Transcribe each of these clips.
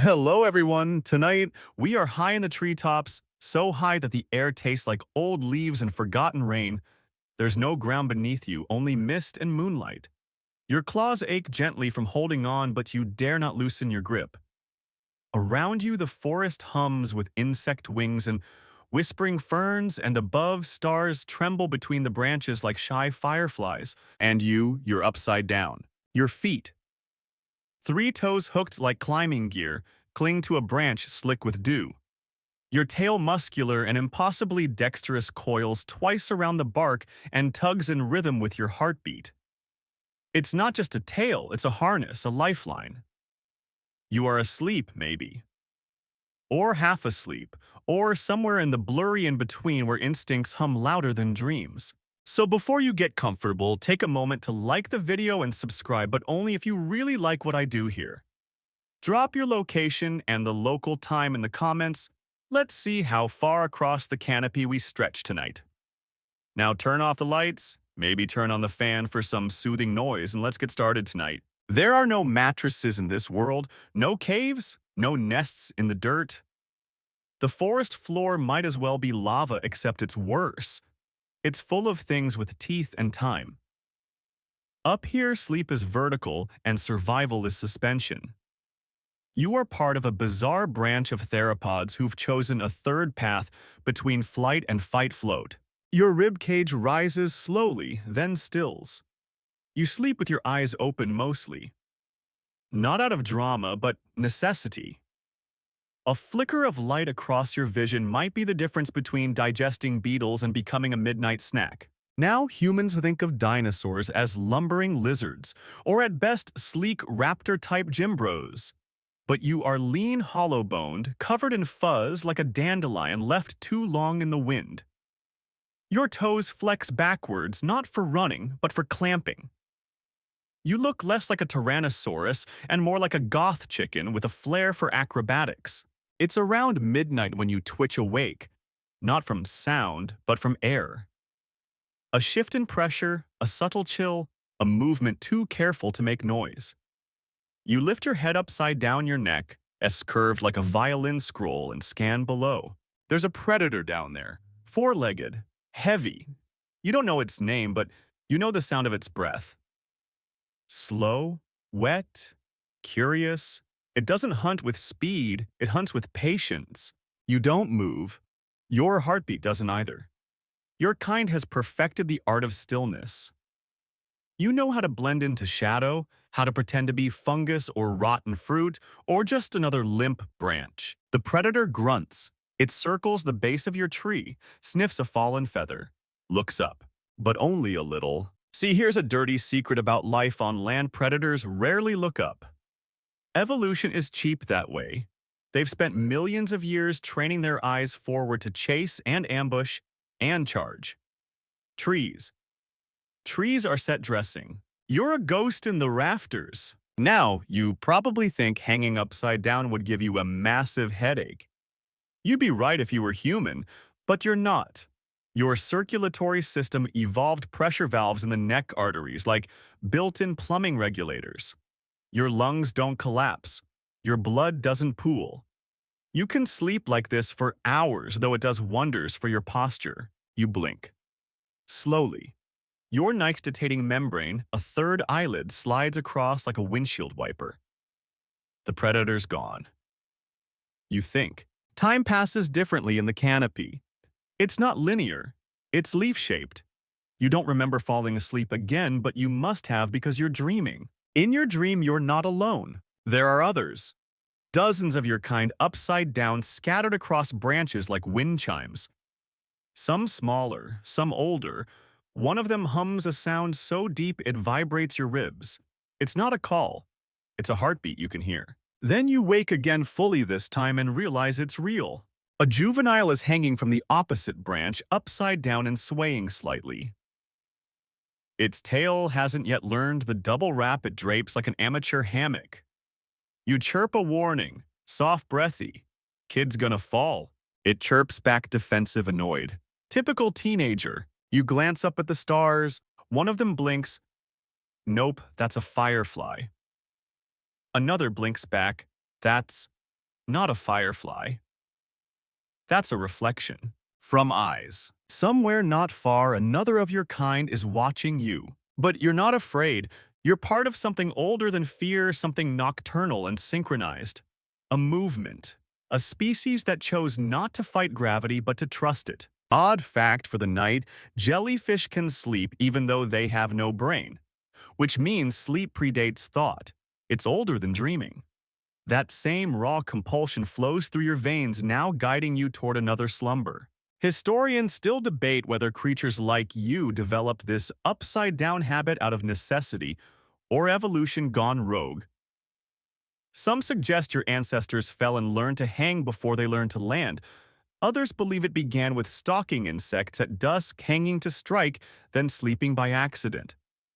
Hello, everyone. Tonight, we are high in the treetops, so high that the air tastes like old leaves and forgotten rain. There's no ground beneath you, only mist and moonlight. Your claws ache gently from holding on, but you dare not loosen your grip. Around you, the forest hums with insect wings and whispering ferns, and above, stars tremble between the branches like shy fireflies. And you're upside down. Your feet, three toes hooked like climbing gear, cling to a branch slick with dew. Your tail muscular and impossibly dexterous coils twice around the bark and tugs in rhythm with your heartbeat. It's not just a tail, it's a harness, a lifeline. You are asleep, maybe. Or half asleep, or somewhere in the blurry in-between where instincts hum louder than dreams. So before you get comfortable, take a moment to like the video and subscribe, but only if you really like what I do here. Drop your location and the local time in the comments. Let's see how far across the canopy we stretch tonight. Now turn off the lights, maybe turn on the fan for some soothing noise, and let's get started tonight. There are no mattresses in this world, no caves, no nests in the dirt. The forest floor might as well be lava, except it's worse. It's full of things with teeth and time. Up here, sleep is vertical and survival is suspension. You are part of a bizarre branch of theropods who've chosen a third path between flight and fight-float. Your rib cage rises slowly, then stills. You sleep with your eyes open mostly. Not out of drama, but necessity. A flicker of light across your vision might be the difference between digesting beetles and becoming a midnight snack. Now humans think of dinosaurs as lumbering lizards, or at best sleek raptor-type gym bros. But you are lean, hollow-boned, covered in fuzz like a dandelion left too long in the wind. Your toes flex backwards, not for running, but for clamping. You look less like a tyrannosaurus and more like a goth chicken with a flair for acrobatics. It's around midnight when you twitch awake, not from sound, but from air. A shift in pressure, a subtle chill, a movement too careful to make noise. You lift your head upside down your neck, as curved like a violin scroll, and scan below. There's a predator down there, four-legged, heavy. You don't know its name, but you know the sound of its breath. Slow, wet, curious. It doesn't hunt with speed, it hunts with patience. You don't move. Your heartbeat doesn't either. Your kind has perfected the art of stillness. You know how to blend into shadow, how to pretend to be fungus or rotten fruit, or just another limp branch. The predator grunts. It circles the base of your tree, sniffs a fallen feather, looks up, but only a little. See, here's a dirty secret about life on land: predators rarely look up. Evolution is cheap that way. They've spent millions of years training their eyes forward to chase and ambush and charge. Trees. Trees are set dressing. You're a ghost in the rafters. Now, you probably think hanging upside down would give you a massive headache. You'd be right if you were human, but you're not. Your circulatory system evolved pressure valves in the neck arteries, like built-in plumbing regulators. Your lungs don't collapse. Your blood doesn't pool. You can sleep like this for hours, though it does wonders for your posture. You blink. Slowly. Your nictitating membrane, a third eyelid, slides across like a windshield wiper. The predator's gone. You think. Time passes differently in the canopy. It's not linear. It's leaf-shaped. You don't remember falling asleep again, but you must have because you're dreaming. In your dream, you're not alone. There are others. Dozens of your kind upside down, scattered across branches like wind chimes. Some smaller, some older. One of them hums a sound so deep it vibrates your ribs. It's not a call. It's a heartbeat you can hear. Then you wake again fully this time and realize it's real. A juvenile is hanging from the opposite branch, upside down and swaying slightly. Its tail hasn't yet learned the double wrap it drapes like an amateur hammock. You chirp a warning, soft breathy. Kid's gonna fall. It chirps back defensive, annoyed. Typical teenager. You glance up at the stars. One of them blinks. Nope, that's a firefly. Another blinks back. That's not a firefly. That's a reflection. From eyes. Somewhere not far, another of your kind is watching you. But you're not afraid. You're part of something older than fear, something nocturnal and synchronized. A movement. A species that chose not to fight gravity but to trust it. Odd fact for the night, jellyfish can sleep even though they have no brain. Which means sleep predates thought. It's older than dreaming. That same raw compulsion flows through your veins, now guiding you toward another slumber. Historians still debate whether creatures like you developed this upside-down habit out of necessity or evolution gone rogue. Some suggest your ancestors fell and learned to hang before they learned to land. Others believe it began with stalking insects at dusk, hanging to strike, then sleeping by accident.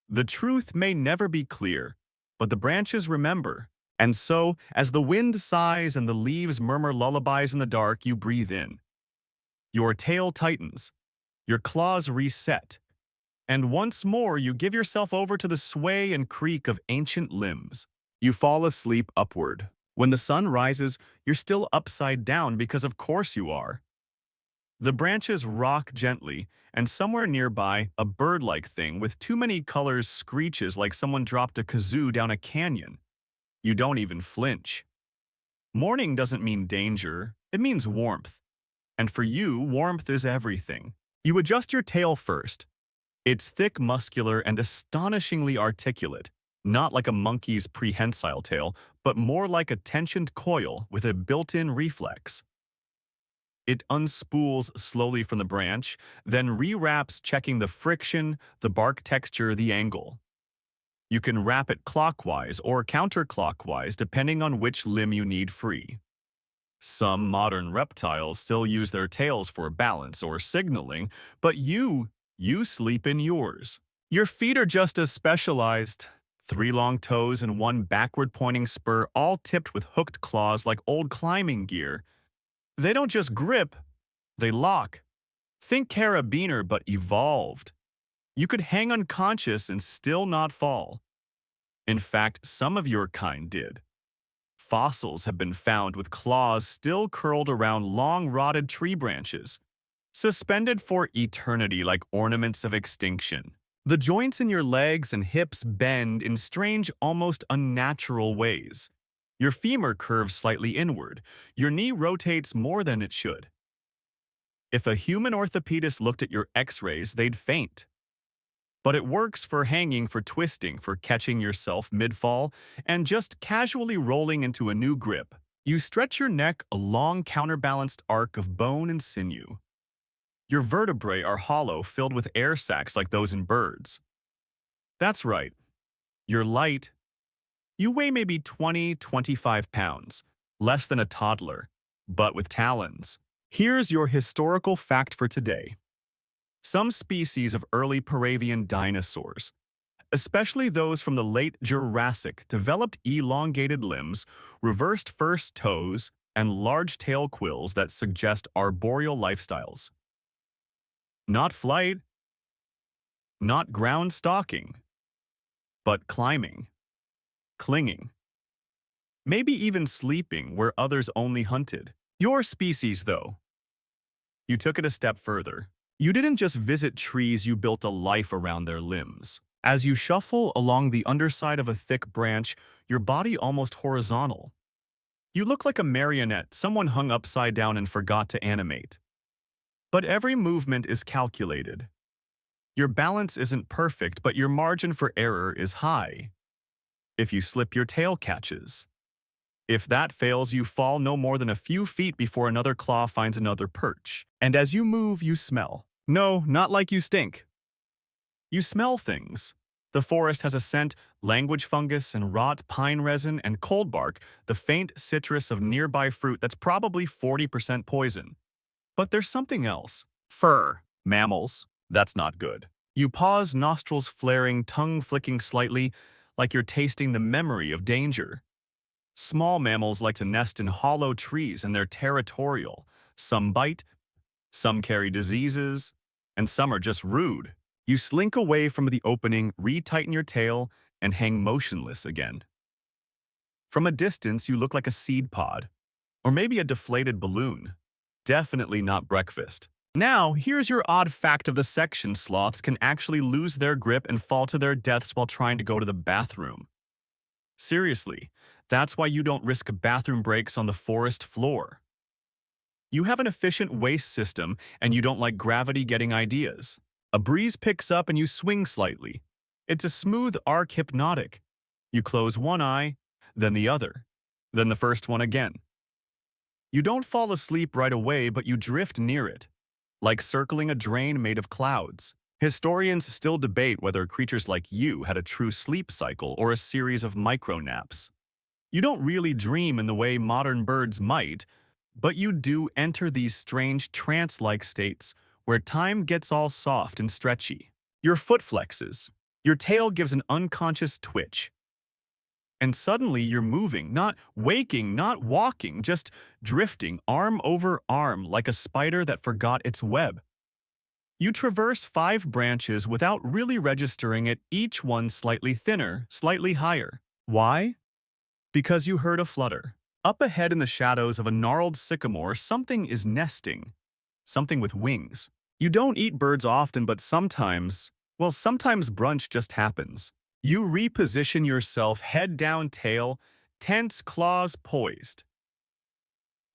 The truth may never be clear, but the branches remember. And so, as the wind sighs and the leaves murmur lullabies in the dark, you breathe in. Your tail tightens, your claws reset, and once more you give yourself over to the sway and creak of ancient limbs. You fall asleep upward. When the sun rises, you're still upside down because of course you are. The branches rock gently, and somewhere nearby, a bird-like thing with too many colors screeches like someone dropped a kazoo down a canyon. You don't even flinch. Morning doesn't mean danger, it means warmth. And for you, warmth is everything. You adjust your tail first. It's thick, muscular, and astonishingly articulate, not like a monkey's prehensile tail, but more like a tensioned coil with a built-in reflex. It unspools slowly from the branch, then rewraps, checking the friction, the bark texture, the angle. You can wrap it clockwise or counterclockwise depending on which limb you need free. Some modern reptiles still use their tails for balance or signaling, but you sleep in yours. Your feet are just as specialized. 3 long toes and 1 backward-pointing spur, all tipped with hooked claws like old climbing gear. They don't just grip, they lock. Think carabiner, but evolved. You could hang unconscious and still not fall. In fact, some of your kind did. Fossils have been found with claws still curled around long rotted tree branches, suspended for eternity like ornaments of extinction. The joints in your legs and hips bend in strange, almost unnatural ways. Your femur curves slightly inward. Your knee rotates more than it should. If a human orthopedist looked at your x-rays, they'd faint. But it works for hanging, for twisting, for catching yourself mid-fall, and just casually rolling into a new grip. You stretch your neck, a long counterbalanced arc of bone and sinew. Your vertebrae are hollow, filled with air sacs like those in birds. That's right. You're light. You weigh maybe 20–25 pounds, less than a toddler, but with talons. Here's your historical fact for today. Some species of early Paravian dinosaurs, especially those from the late Jurassic, developed elongated limbs, reversed first toes, and large tail quills that suggest arboreal lifestyles. Not flight, not ground stalking, but climbing, clinging, maybe even sleeping where others only hunted. Your species, though, you took it a step further. You didn't just visit trees, you built a life around their limbs. As you shuffle along the underside of a thick branch, your body almost horizontal. You look like a marionette someone hung upside down and forgot to animate. But every movement is calculated. Your balance isn't perfect, but your margin for error is high. If you slip, your tail catches. If that fails, you fall no more than a few feet before another claw finds another perch. And as you move, you smell. No, not like you stink. You smell things. The forest has a scent, language fungus and rot pine resin and cold bark, the faint citrus of nearby fruit that's probably 40% poison. But there's something else. Fur. Mammals. That's not good. You pause, nostrils flaring, tongue flicking slightly, like you're tasting the memory of danger. Small mammals like to nest in hollow trees and they're territorial. Some bite, some carry diseases, and some are just rude. You slink away from the opening, retighten your tail, and hang motionless again. From a distance, you look like a seed pod, Or maybe a deflated balloon. Definitely not breakfast. Now, here's your odd fact of the section: sloths can actually lose their grip and fall to their deaths while trying to go to the bathroom. Seriously, that's why you don't risk bathroom breaks on the forest floor. You have an efficient waste system and you don't like gravity getting ideas. A breeze picks up and you swing slightly. It's a smooth arc, hypnotic. You close one eye, then the other, then the first one again. You don't fall asleep right away, but you drift near it, like circling a drain made of clouds. Historians still debate whether creatures like you had a true sleep cycle or a series of micro-naps. You don't really dream in the way modern birds might, but you do enter these strange trance-like states where time gets all soft and stretchy. Your foot flexes. Your tail gives an unconscious twitch. And suddenly you're moving, not waking, not walking, just drifting arm over arm like a spider that forgot its web. You traverse 5 branches without really registering it, each one slightly thinner, slightly higher. Why? Because you heard a flutter. Up ahead in the shadows of a gnarled sycamore, something is nesting. Something with wings. You don't eat birds often, but sometimes brunch just happens. You reposition yourself, head down, tail, tense, claws poised.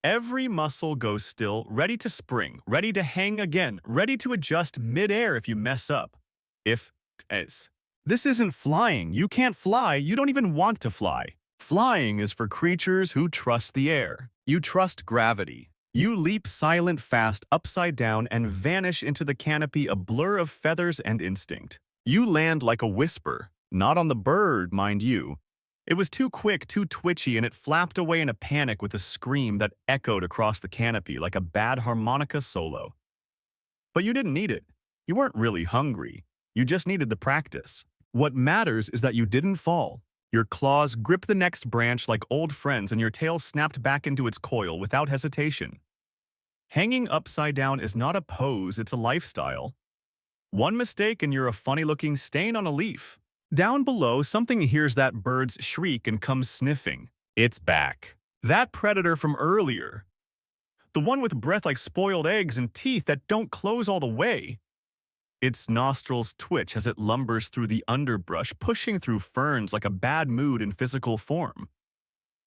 Every muscle goes still, ready to spring, ready to hang again, ready to adjust mid-air if you mess up. This isn't flying. You can't fly. You don't even want to fly. Flying is for creatures who trust the air. You trust gravity. You leap silent fast upside down and vanish into the canopy, a blur of feathers and instinct. You land like a whisper, not on the bird, mind you. It was too quick, too twitchy, and it flapped away in a panic with a scream that echoed across the canopy like a bad harmonica solo. But you didn't need it. You weren't really hungry. You just needed the practice. What matters is that you didn't fall. Your claws gripped the next branch like old friends, and your tail snapped back into its coil without hesitation. Hanging upside down is not a pose, it's a lifestyle. One mistake and you're a funny-looking stain on a leaf. Down below, something hears that bird's shriek and comes sniffing. It's back. That predator from earlier. The one with breath like spoiled eggs and teeth that don't close all the way. Its nostrils twitch as it lumbers through the underbrush, pushing through ferns like a bad mood in physical form.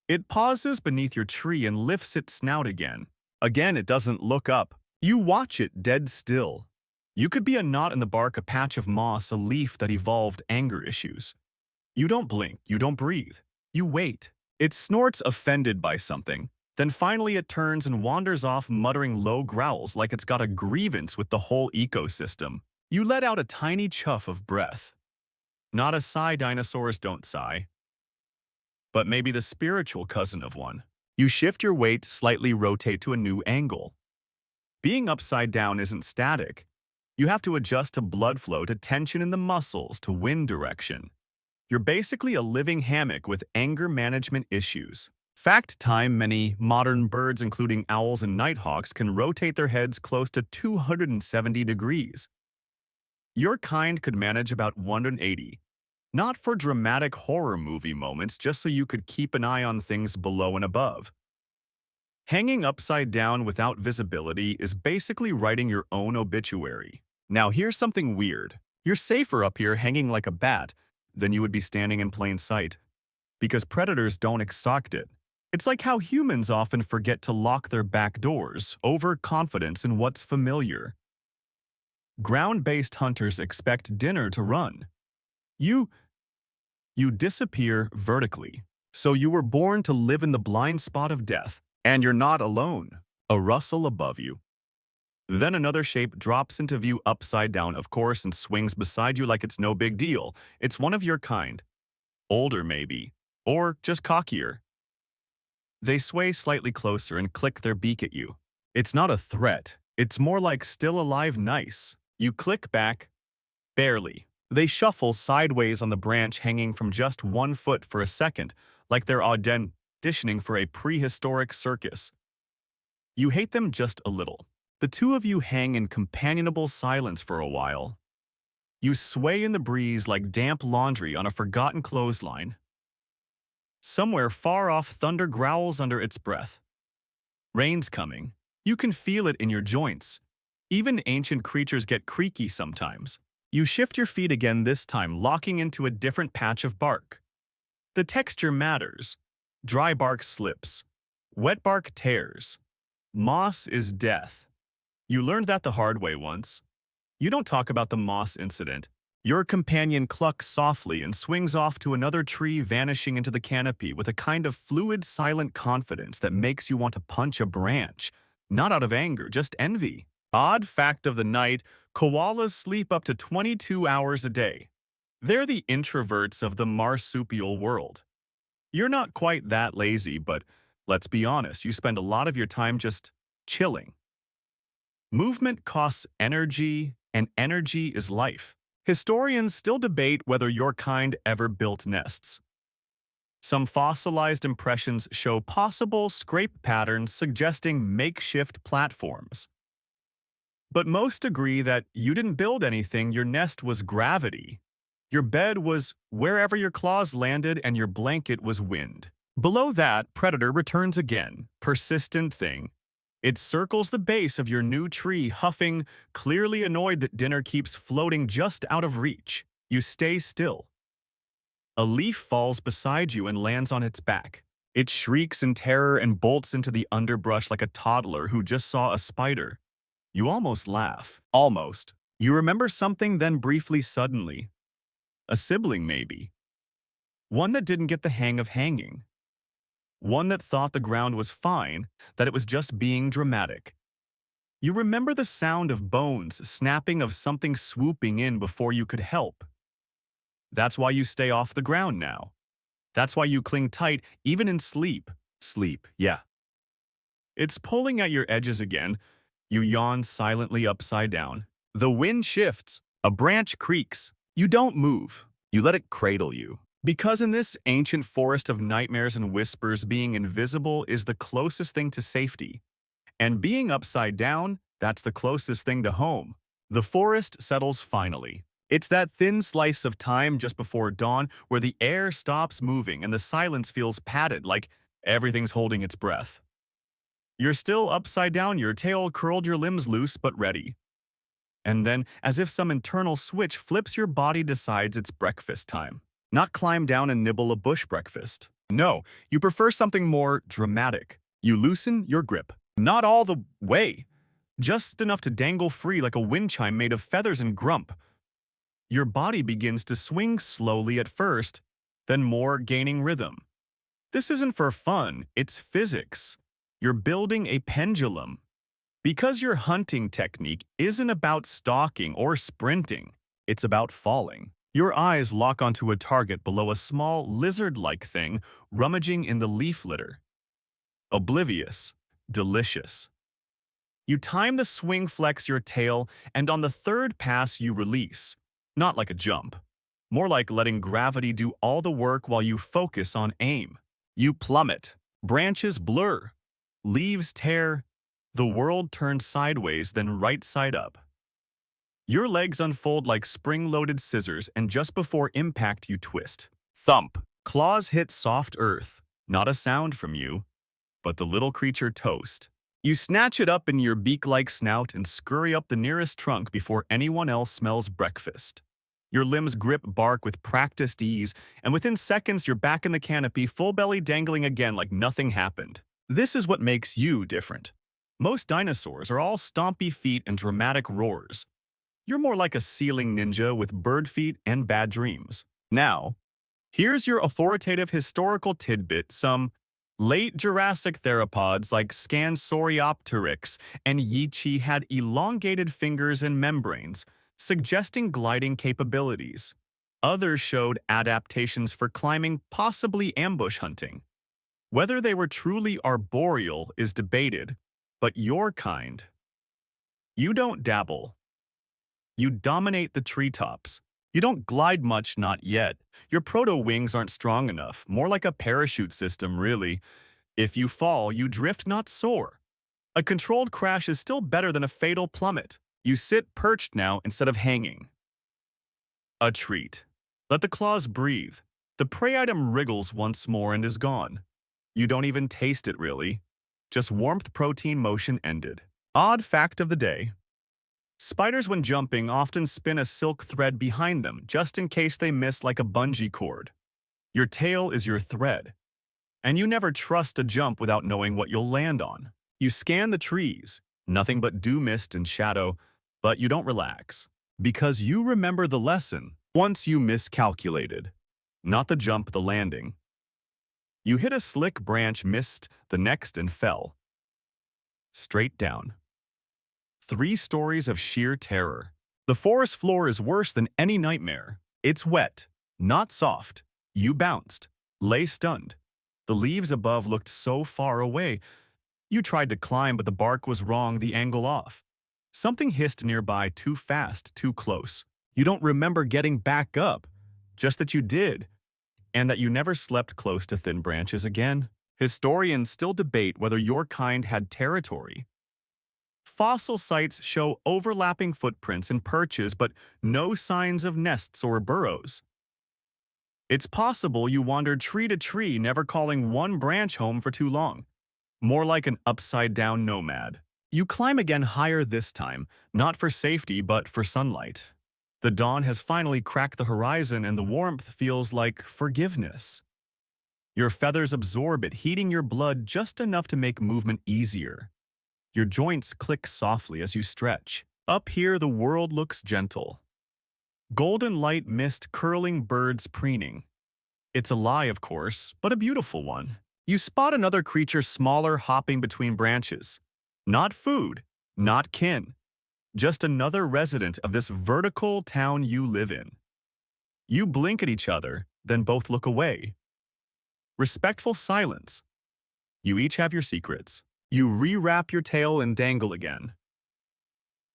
It pauses beneath your tree and lifts its snout again. Again, it doesn't look up. You watch it dead still. You could be a knot in the bark, a patch of moss, a leaf that evolved anger issues. You don't blink, you don't breathe. You wait. It snorts, offended by something. Then finally it turns and wanders off, muttering low growls like it's got a grievance with the whole ecosystem. You let out a tiny chuff of breath. Not a sigh, dinosaurs don't sigh. But maybe the spiritual cousin of one. You shift your weight, slightly rotate to a new angle. Being upside down isn't static. You have to adjust to blood flow, to tension in the muscles, to wind direction. You're basically a living hammock with anger management issues. Fact time: many modern birds, including owls and nighthawks, can rotate their heads close to 270 degrees. Your kind could manage about 180. Not for dramatic horror movie moments, just so you could keep an eye on things below and above. Hanging upside down without visibility is basically writing your own obituary. Now here's something weird. You're safer up here hanging like a bat than you would be standing in plain sight, because predators don't expect it. It's like how humans often forget to lock their back doors, overconfidence in what's familiar. Ground-based hunters expect dinner to run. You disappear vertically. So you were born to live in the blind spot of death. And you're not alone. A rustle above you. Then another shape drops into view upside down, of course, and swings beside you like it's no big deal. It's one of your kind. Older, maybe. Or just cockier. They sway slightly closer and click their beak at you. It's not a threat. It's more like still alive nice. You click back. Barely. They shuffle sideways on the branch, hanging from just 1 foot for a second, like they're auditioning for a prehistoric circus. You hate them just a little. The two of you hang in companionable silence for a while. You sway in the breeze like damp laundry on a forgotten clothesline. Somewhere far off, thunder growls under its breath. Rain's coming. You can feel it in your joints. Even ancient creatures get creaky sometimes. You shift your feet again, this time locking into a different patch of bark. The texture matters. Dry bark slips. Wet bark tears. Moss is death. You learned that the hard way once. You don't talk about the moss incident. Your companion clucks softly and swings off to another tree, vanishing into the canopy with a kind of fluid, silent confidence that makes you want to punch a branch. Not out of anger, just envy. Odd fact of the night, koalas sleep up to 22 hours a day. They're the introverts of the marsupial world. You're not quite that lazy, but let's be honest, you spend a lot of your time just chilling. Movement costs energy, and energy is life. Historians still debate whether your kind ever built nests. Some fossilized impressions show possible scrape patterns suggesting makeshift platforms. But most agree that you didn't build anything, your nest was gravity. Your bed was wherever your claws landed and your blanket was wind. Below that, predator returns again, persistent thing. It circles the base of your new tree, huffing, clearly annoyed that dinner keeps floating just out of reach. You stay still. A leaf falls beside you and lands on its back. It shrieks in terror and bolts into the underbrush like a toddler who just saw a spider. You almost laugh. Almost. You remember something, then briefly, suddenly. A sibling, maybe. One that didn't get the hang of hanging. One that thought the ground was fine, that it was just being dramatic. You remember the sound of bones snapping, of something swooping in before you could help. That's why you stay off the ground now. That's why you cling tight, even in sleep. Sleep, yeah. It's pulling at your edges again. You yawn silently upside down. The wind shifts. A branch creaks. You don't move. You let it cradle you. Because in this ancient forest of nightmares and whispers, being invisible is the closest thing to safety. And being upside down, that's the closest thing to home. The forest settles finally. It's that thin slice of time just before dawn where the air stops moving and the silence feels padded, like everything's holding its breath. You're still upside down, your tail curled, your limbs loose but ready. And then, as if some internal switch flips, your body decides it's breakfast time. Not climb down and nibble a bush breakfast. No, you prefer something more dramatic. You loosen your grip. Not all the way. Just enough to dangle free like a wind chime made of feathers and grump. Your body begins to swing slowly at first, then more, gaining rhythm. This isn't for fun, it's physics. You're building a pendulum. Because your hunting technique isn't about stalking or sprinting, it's about falling. Your eyes lock onto a target below, a small lizard-like thing rummaging in the leaf litter. Oblivious, delicious. You time the swing, flex your tail, and on the third pass you release. Not like a jump. More like letting gravity do all the work while you focus on aim. You plummet. Branches blur. Leaves tear. The world turns sideways, then right side up. Your legs unfold like spring-loaded scissors, and just before impact you twist. Thump. Claws hit soft earth. Not a sound from you, but the little creature toast. You snatch it up in your beak-like snout and scurry up the nearest trunk before anyone else smells breakfast. Your limbs grip bark with practiced ease, and within seconds you're back in the canopy, full belly dangling again like nothing happened. This is what makes you different. Most dinosaurs are all stompy feet and dramatic roars. You're more like a ceiling ninja with bird feet and bad dreams. Now, here's your authoritative historical tidbit. Some late Jurassic theropods like Scansoriopteryx and Yichi had elongated fingers and membranes, suggesting gliding capabilities. Others showed adaptations for climbing, possibly ambush hunting. Whether they were truly arboreal is debated, but your kind, you don't dabble. You dominate the treetops. You don't glide much, not yet. Your proto-wings aren't strong enough, more like a parachute system, really. If you fall, you drift, not soar. A controlled crash is still better than a fatal plummet. You sit perched now instead of hanging. A treat. Let the claws breathe. The prey item wriggles once more and is gone. You don't even taste it, really. Just warmth protein motion ended. Odd fact of the day. Spiders when jumping often spin a silk thread behind them just in case they miss like a bungee cord. Your tail is your thread, and you never trust a jump without knowing what you'll land on. You scan the trees, nothing but dew mist and shadow, but you don't relax. Because you remember the lesson. Once you miscalculated. Not the jump, the landing. You hit a slick branch, missed the next and fell. Straight down. 3 stories of sheer terror. The forest floor is worse than any nightmare. It's wet, not soft. You bounced, lay stunned. The leaves above looked so far away. You tried to climb, but the bark was wrong, the angle off. Something hissed nearby, too fast, too close. You don't remember getting back up, just that you did, and that you never slept close to thin branches again. Historians still debate whether your kind had territory. Fossil sites show overlapping footprints and perches, but no signs of nests or burrows. It's possible you wandered tree to tree, never calling one branch home for too long. More like an upside-down nomad. You climb again higher this time, not for safety but for sunlight. The dawn has finally cracked the horizon and the warmth feels like forgiveness. Your feathers absorb it, heating your blood just enough to make movement easier. Your joints click softly as you stretch. Up here, the world looks gentle. Golden light mist curling, birds preening. It's a lie, of course, but a beautiful one. You spot another creature smaller hopping between branches. Not food, not kin. Just another resident of this vertical town you live in. You blink at each other, then both look away. Respectful silence. You each have your secrets. You rewrap your tail and dangle again.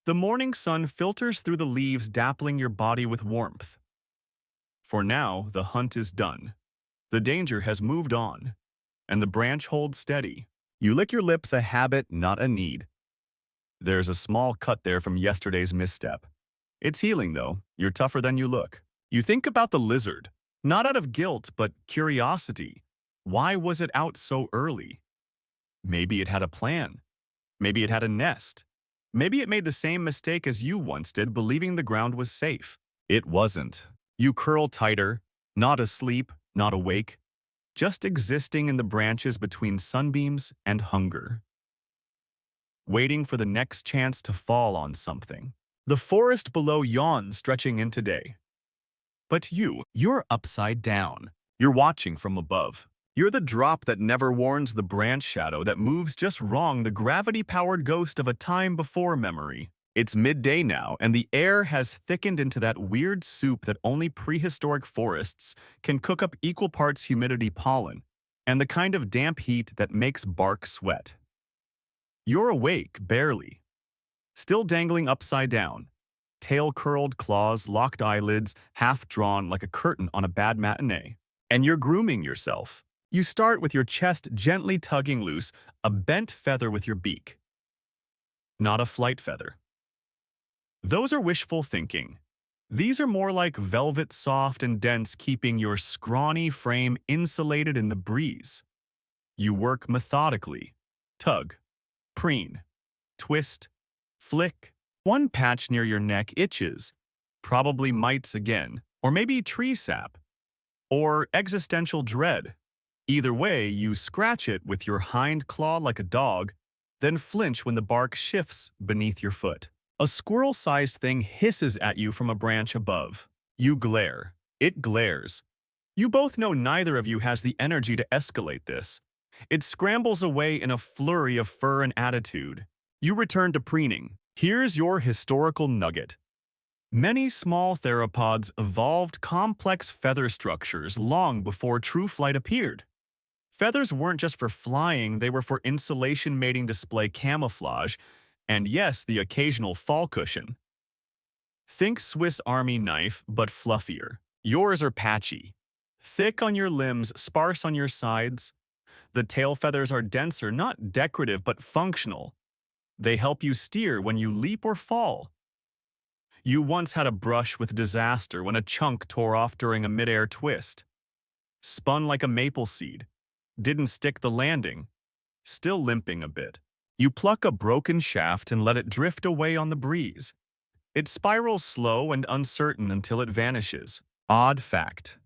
The morning sun filters through the leaves, dappling your body with warmth. For now, the hunt is done. The danger has moved on, and the branch holds steady. You lick your lips, a habit, not a need. There's a small cut there from yesterday's misstep. It's healing, though. You're tougher than you look. You think about the lizard, not out of guilt, but curiosity. Why was it out so early? Maybe it had a plan. Maybe it had a nest. Maybe it made the same mistake as you once did, believing the ground was safe. It wasn't. You curl tighter, not asleep, not awake, just existing in the branches between sunbeams and hunger. Waiting for the next chance to fall on something. The forest below yawns, stretching into day. But you're upside down. You're watching from above. You're the drop that never warns, the branch shadow that moves just wrong, the gravity-powered ghost of a time before memory. It's midday now, and the air has thickened into that weird soup that only prehistoric forests can cook up, equal parts humidity, pollen, and the kind of damp heat that makes bark sweat. You're awake, barely. Still dangling upside down. Tail curled, claws, locked eyelids, half drawn like a curtain on a bad matinee. And you're grooming yourself. You start with your chest gently tugging loose, a bent feather with your beak. Not a flight feather. Those are wishful thinking. These are more like velvet, soft and dense, keeping your scrawny frame insulated in the breeze. You work methodically. Tug, preen, twist, flick. One patch near your neck itches. Probably mites again, or maybe tree sap, or existential dread. Either way, you scratch it with your hind claw like a dog, then flinch when the bark shifts beneath your foot. A squirrel-sized thing hisses at you from a branch above. You glare. It glares. You both know neither of you has the energy to escalate this. It scrambles away in a flurry of fur and attitude. You return to preening. Here's your historical nugget. Many small theropods evolved complex feather structures long before true flight appeared. Feathers weren't just for flying, they were for insulation, mating, display, camouflage, and yes, the occasional fall cushion. Think Swiss Army knife, but fluffier. Yours are patchy. Thick on your limbs, sparse on your sides. The tail feathers are denser, not decorative, but functional. They help you steer when you leap or fall. You once had a brush with disaster when a chunk tore off during a mid-air twist. Spun like a maple seed. Didn't stick the landing. still limping a bit. You pluck a broken shaft and let it drift away on the breeze. It spirals slow and uncertain until it vanishes. Odd fact: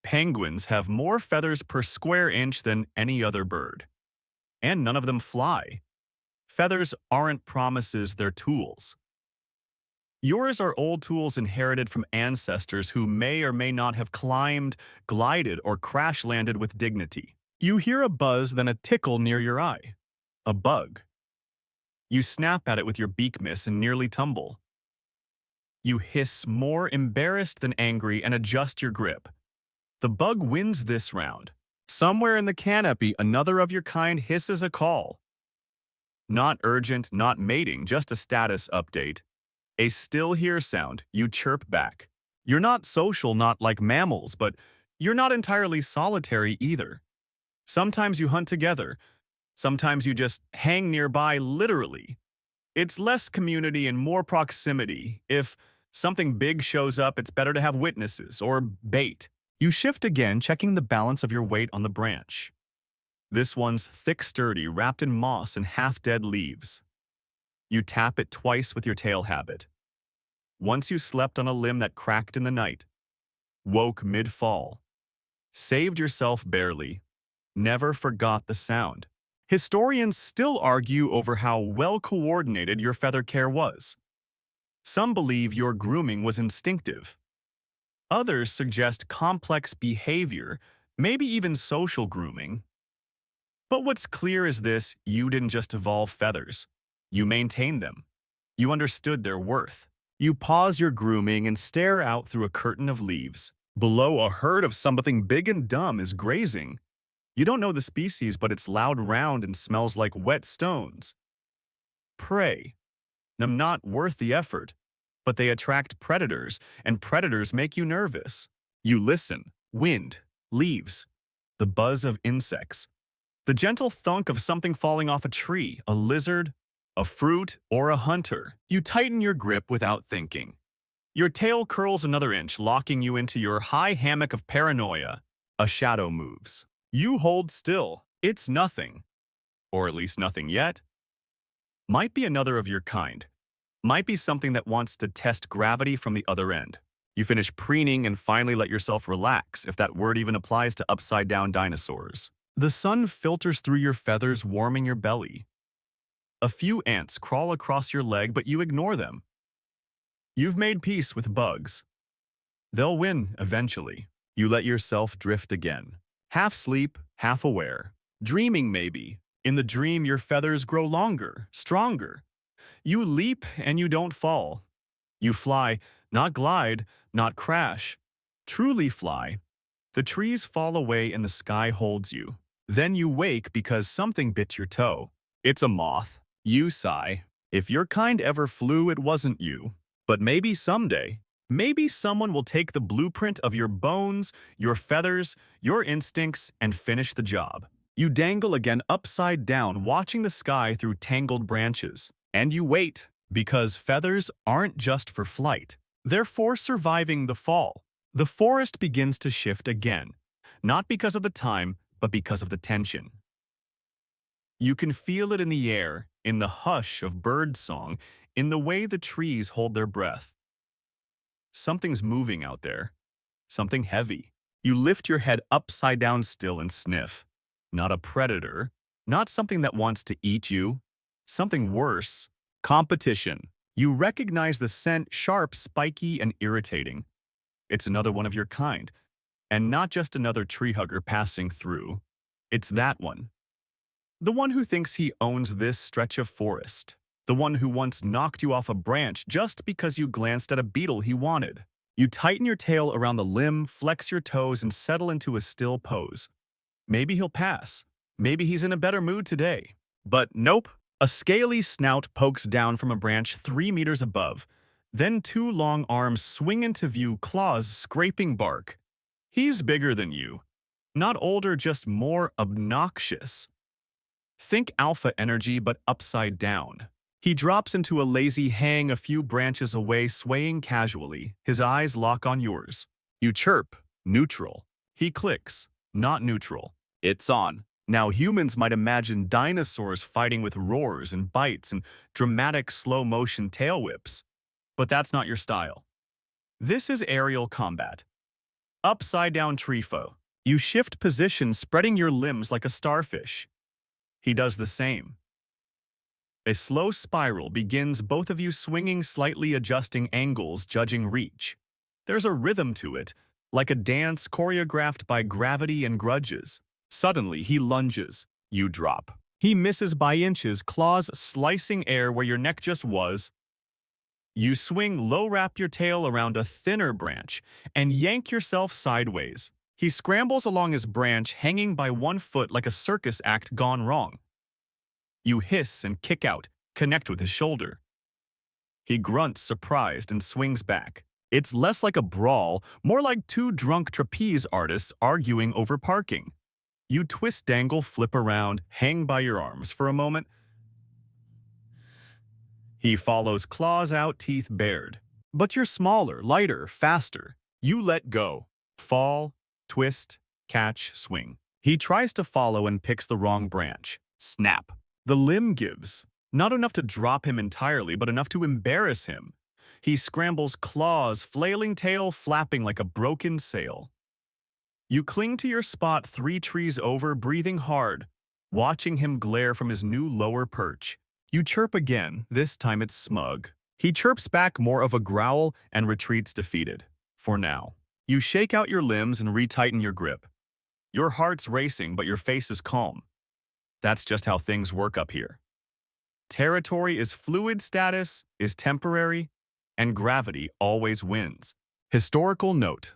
penguins have more feathers per square inch than any other bird. And none of them fly. Feathers aren't promises, they're tools. Yours are old tools inherited from ancestors who may or may not have climbed, glided, or crash-landed with dignity. You hear a buzz, then a tickle near your eye. A bug. You snap at it with your beak miss and nearly tumble. You hiss, more embarrassed than angry, and adjust your grip. The bug wins this round. Somewhere in the canopy, another of your kind hisses a call. Not urgent, not mating, just a status update. A still here sound, you chirp back. You're not social, not like mammals, but you're not entirely solitary either. Sometimes you hunt together. Sometimes you just hang nearby, literally. It's less community and more proximity. If something big shows up, it's better to have witnesses or bait. You shift again, checking the balance of your weight on the branch. This one's thick, sturdy, wrapped in moss and half-dead leaves. You tap it twice with your tail habit. Once you slept on a limb that cracked in the night. Woke mid-fall. Saved yourself barely. Never forgot the sound. Historians still argue over how well-coordinated your feather care was. Some believe your grooming was instinctive. Others suggest complex behavior, maybe even social grooming. But what's clear is this: you didn't just evolve feathers. You maintained them. You understood their worth. You pause your grooming and stare out through a curtain of leaves. Below, a herd of something big and dumb is grazing. You don't know the species, but it's loud, round, and smells like wet stones. Prey. Not worth the effort, but they attract predators, and predators make you nervous. You listen. Wind, leaves, the buzz of insects, the gentle thunk of something falling off a tree, a lizard, a fruit, or a hunter. You tighten your grip without thinking. Your tail curls another inch, locking you into your high hammock of paranoia. A shadow moves. You hold still. It's nothing. Or at least nothing yet. Might be another of your kind. Might be something that wants to test gravity from the other end. You finish preening and finally let yourself relax, if that word even applies to upside-down dinosaurs. The sun filters through your feathers, warming your belly. A few ants crawl across your leg, but you ignore them. You've made peace with bugs. They'll win eventually. You let yourself drift again. Half sleep, half aware. Dreaming maybe. In the dream, your feathers grow longer, stronger. You leap and you don't fall. You fly, not glide, not crash. Truly fly. The trees fall away and the sky holds you. Then you wake because something bit your toe. It's a moth. You sigh. If your kind ever flew, it wasn't you. But maybe someday, maybe someone will take the blueprint of your bones, your feathers, your instincts, and finish the job. You dangle again upside down, watching the sky through tangled branches. And you wait, because feathers aren't just for flight. They're for surviving the fall. The forest begins to shift again, not because of the time, but because of the tension. You can feel it in the air, in the hush of bird song, in the way the trees hold their breath. Something's moving out there. Something heavy. You lift your head upside down still and sniff. Not a predator. Not something that wants to eat you. Something worse. Competition. You recognize the scent, sharp, spiky, and irritating. It's another one of your kind. And not just another tree hugger passing through. It's that one. The one who thinks he owns this stretch of forest. The one who once knocked you off a branch just because you glanced at a beetle he wanted. You tighten your tail around the limb, flex your toes, and settle into a still pose. Maybe he'll pass. Maybe he's in a better mood today. But nope. A scaly snout pokes down from a branch 3 meters above. Then 2 long arms swing into view, claws scraping bark. He's bigger than you. Not older, just more obnoxious. Think alpha energy, but upside down. He drops into a lazy hang a few branches away, swaying casually. His eyes lock on yours. You chirp, neutral. He clicks, not neutral. It's on. Now, humans might imagine dinosaurs fighting with roars and bites and dramatic slow-motion tail whips, but that's not your style. This is aerial combat. Upside-down tree foe. You shift position, spreading your limbs like a starfish. He does the same. A slow spiral begins, both of you swinging, slightly adjusting angles, judging reach. There's a rhythm to it, like a dance choreographed by gravity and grudges. Suddenly, he lunges. You drop. He misses by inches, claws slicing air where your neck just was. You swing low, wrap your tail around a thinner branch, and yank yourself sideways. He scrambles along his branch, hanging by one foot like a circus act gone wrong. You hiss and kick out, connect with his shoulder. He grunts, surprised, and swings back. It's less like a brawl, more like two drunk trapeze artists arguing over parking. You twist, dangle, flip around, hang by your arms for a moment. He follows, claws out, teeth bared. But you're smaller, lighter, faster. You let go. Fall, twist, catch, swing. He tries to follow and picks the wrong branch. Snap. The limb gives. Not enough to drop him entirely, but enough to embarrass him. He scrambles, claws, flailing tail flapping like a broken sail. You cling to your spot 3 trees over, breathing hard, watching him glare from his new lower perch. You chirp again, this time it's smug. He chirps back, more of a growl, and retreats defeated. For now. You shake out your limbs and retighten your grip. Your heart's racing, but your face is calm. That's just how things work up here. Territory is fluid, status is temporary, and gravity always wins. Historical note.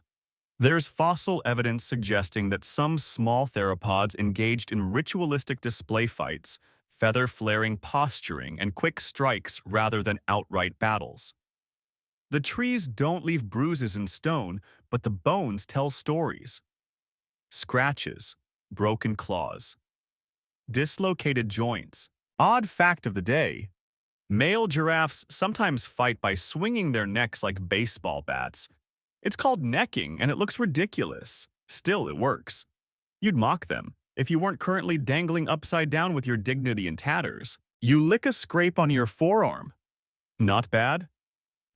There's fossil evidence suggesting that some small theropods engaged in ritualistic display fights, feather-flaring posturing, and quick strikes rather than outright battles. The trees don't leave bruises in stone, but the bones tell stories. Scratches, broken claws, dislocated joints. Odd fact of the day: male giraffes sometimes fight by swinging their necks like baseball bats. It's called necking, and it looks ridiculous. Still, it works. You'd mock them if you weren't currently dangling upside down with your dignity in tatters. You lick a scrape on your forearm. Not bad.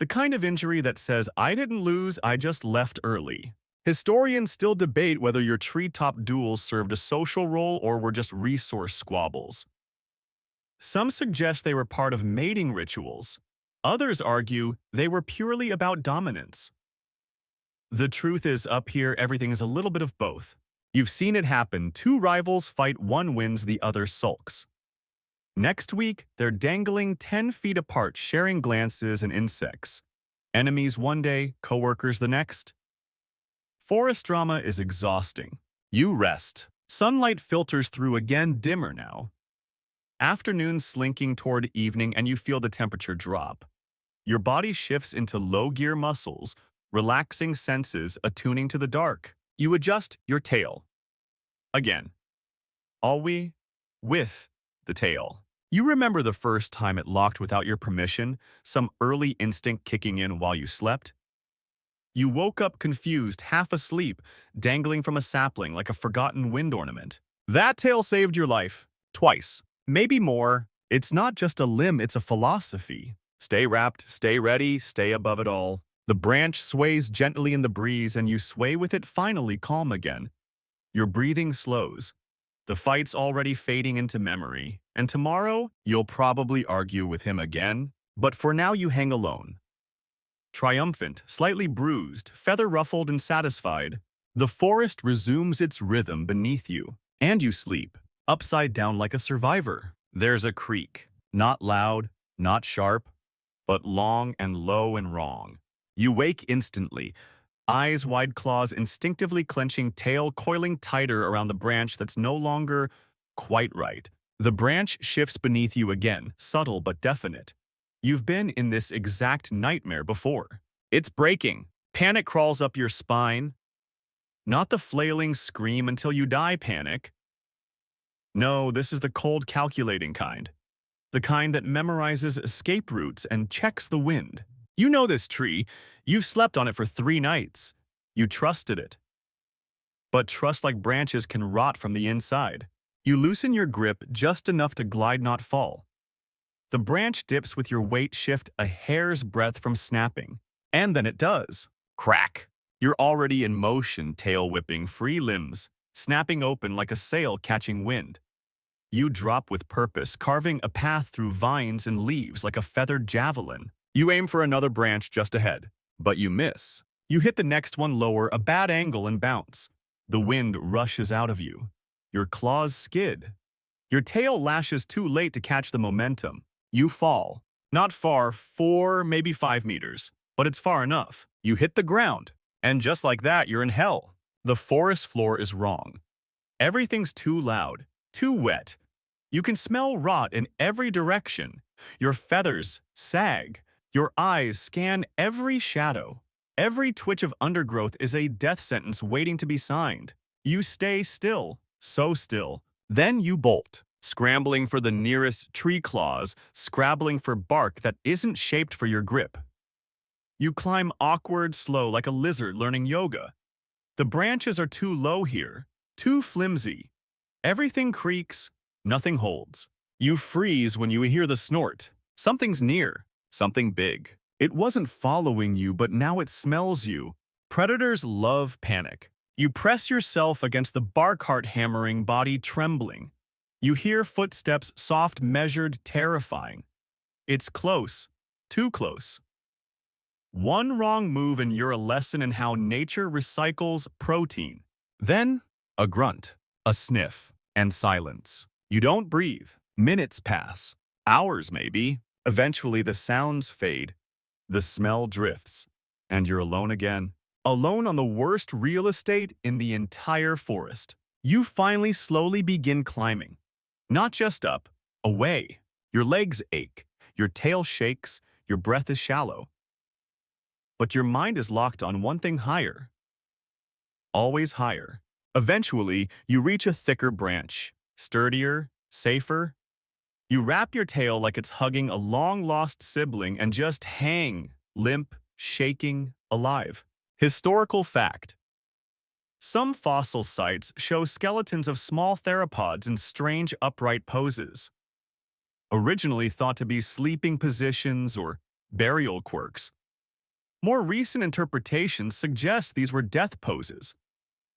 The kind of injury that says, I didn't lose, I just left early. Historians still debate whether your treetop duels served a social role or were just resource squabbles. Some suggest they were part of mating rituals. Others argue they were purely about dominance. The truth is, up here, everything is a little bit of both. You've seen it happen. 2 rivals fight, one wins, the other sulks. Next week, they're dangling 10 feet apart, sharing glances and insects. Enemies one day, co-workers the next. Forest drama is exhausting. You rest. Sunlight filters through, again dimmer now. Afternoon slinking toward evening, and you feel the temperature drop. Your body shifts into low-gear muscles, relaxing senses, attuning to the dark. You adjust your tail. Again. Always with the tail. You remember the first time it locked without your permission, some early instinct kicking in while you slept? You woke up confused, half asleep, dangling from a sapling like a forgotten wind ornament. That tail saved your life. Twice. Maybe more. It's not just a limb, it's a philosophy. Stay wrapped, stay ready, stay above it all. The branch sways gently in the breeze, and you sway with it, finally calm again. Your breathing slows. The fight's already fading into memory, and tomorrow you'll probably argue with him again, but for now you hang alone. Triumphant, slightly bruised, feather-ruffled and satisfied, the forest resumes its rhythm beneath you, and you sleep, upside down like a survivor. There's a creak, not loud, not sharp, but long and low and wrong. You wake instantly, eyes wide, claws instinctively clenching, tail coiling tighter around the branch that's no longer quite right. The branch shifts beneath you again, subtle but definite. You've been in this exact nightmare before. It's breaking. Panic crawls up your spine. Not the flailing scream until you die panic. No, this is the cold, calculating kind. The kind that memorizes escape routes and checks the wind. You know this tree. You've slept on it for 3 nights. You trusted it. But trust, like branches, can rot from the inside. You loosen your grip just enough to glide, not fall. The branch dips with your weight shift a hair's breadth from snapping. And then it does. Crack! You're already in motion, tail whipping free limbs, snapping open like a sail catching wind. You drop with purpose, carving a path through vines and leaves like a feathered javelin. You aim for another branch just ahead, but you miss. You hit the next one lower, a bad angle, and bounce. The wind rushes out of you. Your claws skid. Your tail lashes too late to catch the momentum. You fall. Not far, 4, maybe 5 meters, but it's far enough. You hit the ground, and just like that, you're in hell. The forest floor is wrong. Everything's too loud, too wet. You can smell rot in every direction. Your feathers sag. Your eyes scan every shadow. Every twitch of undergrowth is a death sentence waiting to be signed. You stay still, so still. Then you bolt, scrambling for the nearest tree claws, scrabbling for bark that isn't shaped for your grip. You climb awkward, slow, like a lizard learning yoga. The branches are too low here, too flimsy. Everything creaks, nothing holds. You freeze when you hear the snort. Something's near, something big. It wasn't following you, but now it smells you. Predators love panic. You press yourself against the bark, heart hammering, body trembling. You hear footsteps, soft, measured, terrifying. It's close, too close. One wrong move and you're a lesson in how nature recycles protein. Then, a grunt, a sniff, and silence. You don't breathe. Minutes pass. Hours, maybe. Eventually, the sounds fade. The smell drifts. And you're alone again. Alone on the worst real estate in the entire forest. You finally slowly begin climbing. Not just up, away. Your legs ache. Your tail shakes. Your breath is shallow. But your mind is locked on one thing: higher. Always higher. Eventually, you reach a thicker branch. Sturdier, safer. You wrap your tail like it's hugging a long-lost sibling and just hang, limp, shaking, alive. Historical fact. Some fossil sites show skeletons of small theropods in strange upright poses. Originally thought to be sleeping positions or burial quirks. More recent interpretations suggest these were death poses.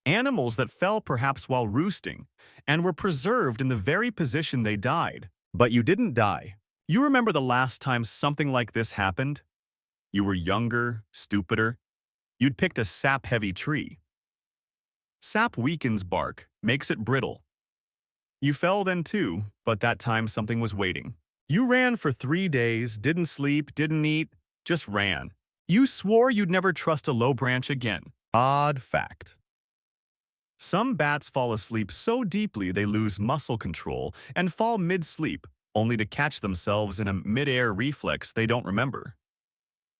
Animals that fell perhaps while roosting and were preserved in the very position they died. But you didn't die. You remember the last time something like this happened? You were younger, stupider. You'd picked a sap-heavy tree. Sap weakens bark, makes it brittle. You fell then too, but that time something was waiting. You ran for 3 days, didn't sleep, didn't eat, just ran. You swore you'd never trust a low branch again. Odd fact. Some bats fall asleep so deeply they lose muscle control and fall mid-sleep, only to catch themselves in a mid-air reflex they don't remember.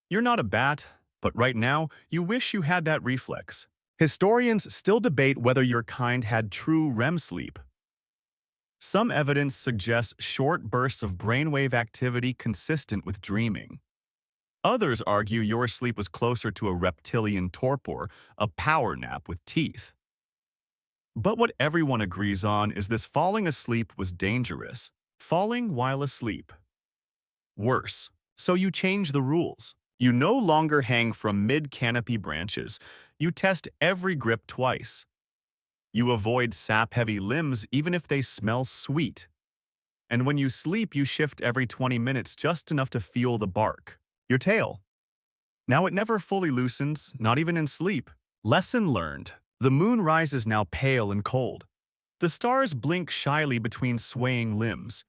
You're not a bat, but right now, you wish you had that reflex. Historians still debate whether your kind had true REM sleep. Some evidence suggests short bursts of brainwave activity consistent with dreaming. Others argue your sleep was closer to a reptilian torpor, a power nap with teeth. But what everyone agrees on is this: falling asleep was dangerous. Falling while asleep. Worse. So you change the rules. You no longer hang from mid-canopy branches. You test every grip twice. You avoid sap-heavy limbs even if they smell sweet. And when you sleep, you shift every 20 minutes just enough to feel the bark. Your tail. Now it never fully loosens, not even in sleep. Lesson learned. The moon rises now pale and cold. The stars blink shyly between swaying limbs.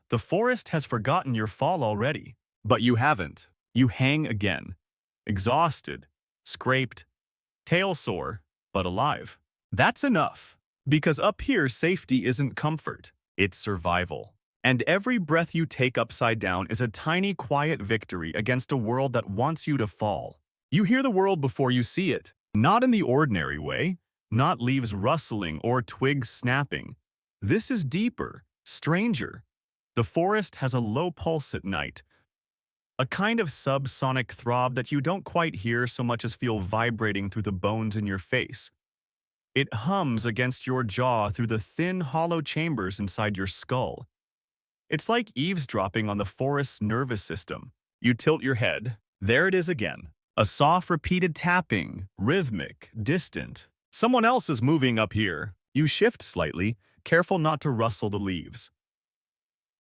The forest has forgotten your fall already. But you haven't. You hang again. Exhausted, scraped, tail sore, but alive. That's enough. Because up here, safety isn't comfort. It's survival. And every breath you take upside down is a tiny, quiet victory against a world that wants you to fall. You hear the world before you see it. Not in the ordinary way, not leaves rustling or twigs snapping. This is deeper, stranger. The forest has a low pulse at night, a kind of subsonic throb that you don't quite hear so much as feel vibrating through the bones in your face. It hums against your jaw through the thin, hollow chambers inside your skull. It's like eavesdropping on the forest's nervous system. You tilt your head. There it is again. A soft, repeated tapping, rhythmic, distant. Someone else is moving up here. You shift slightly, careful not to rustle the leaves.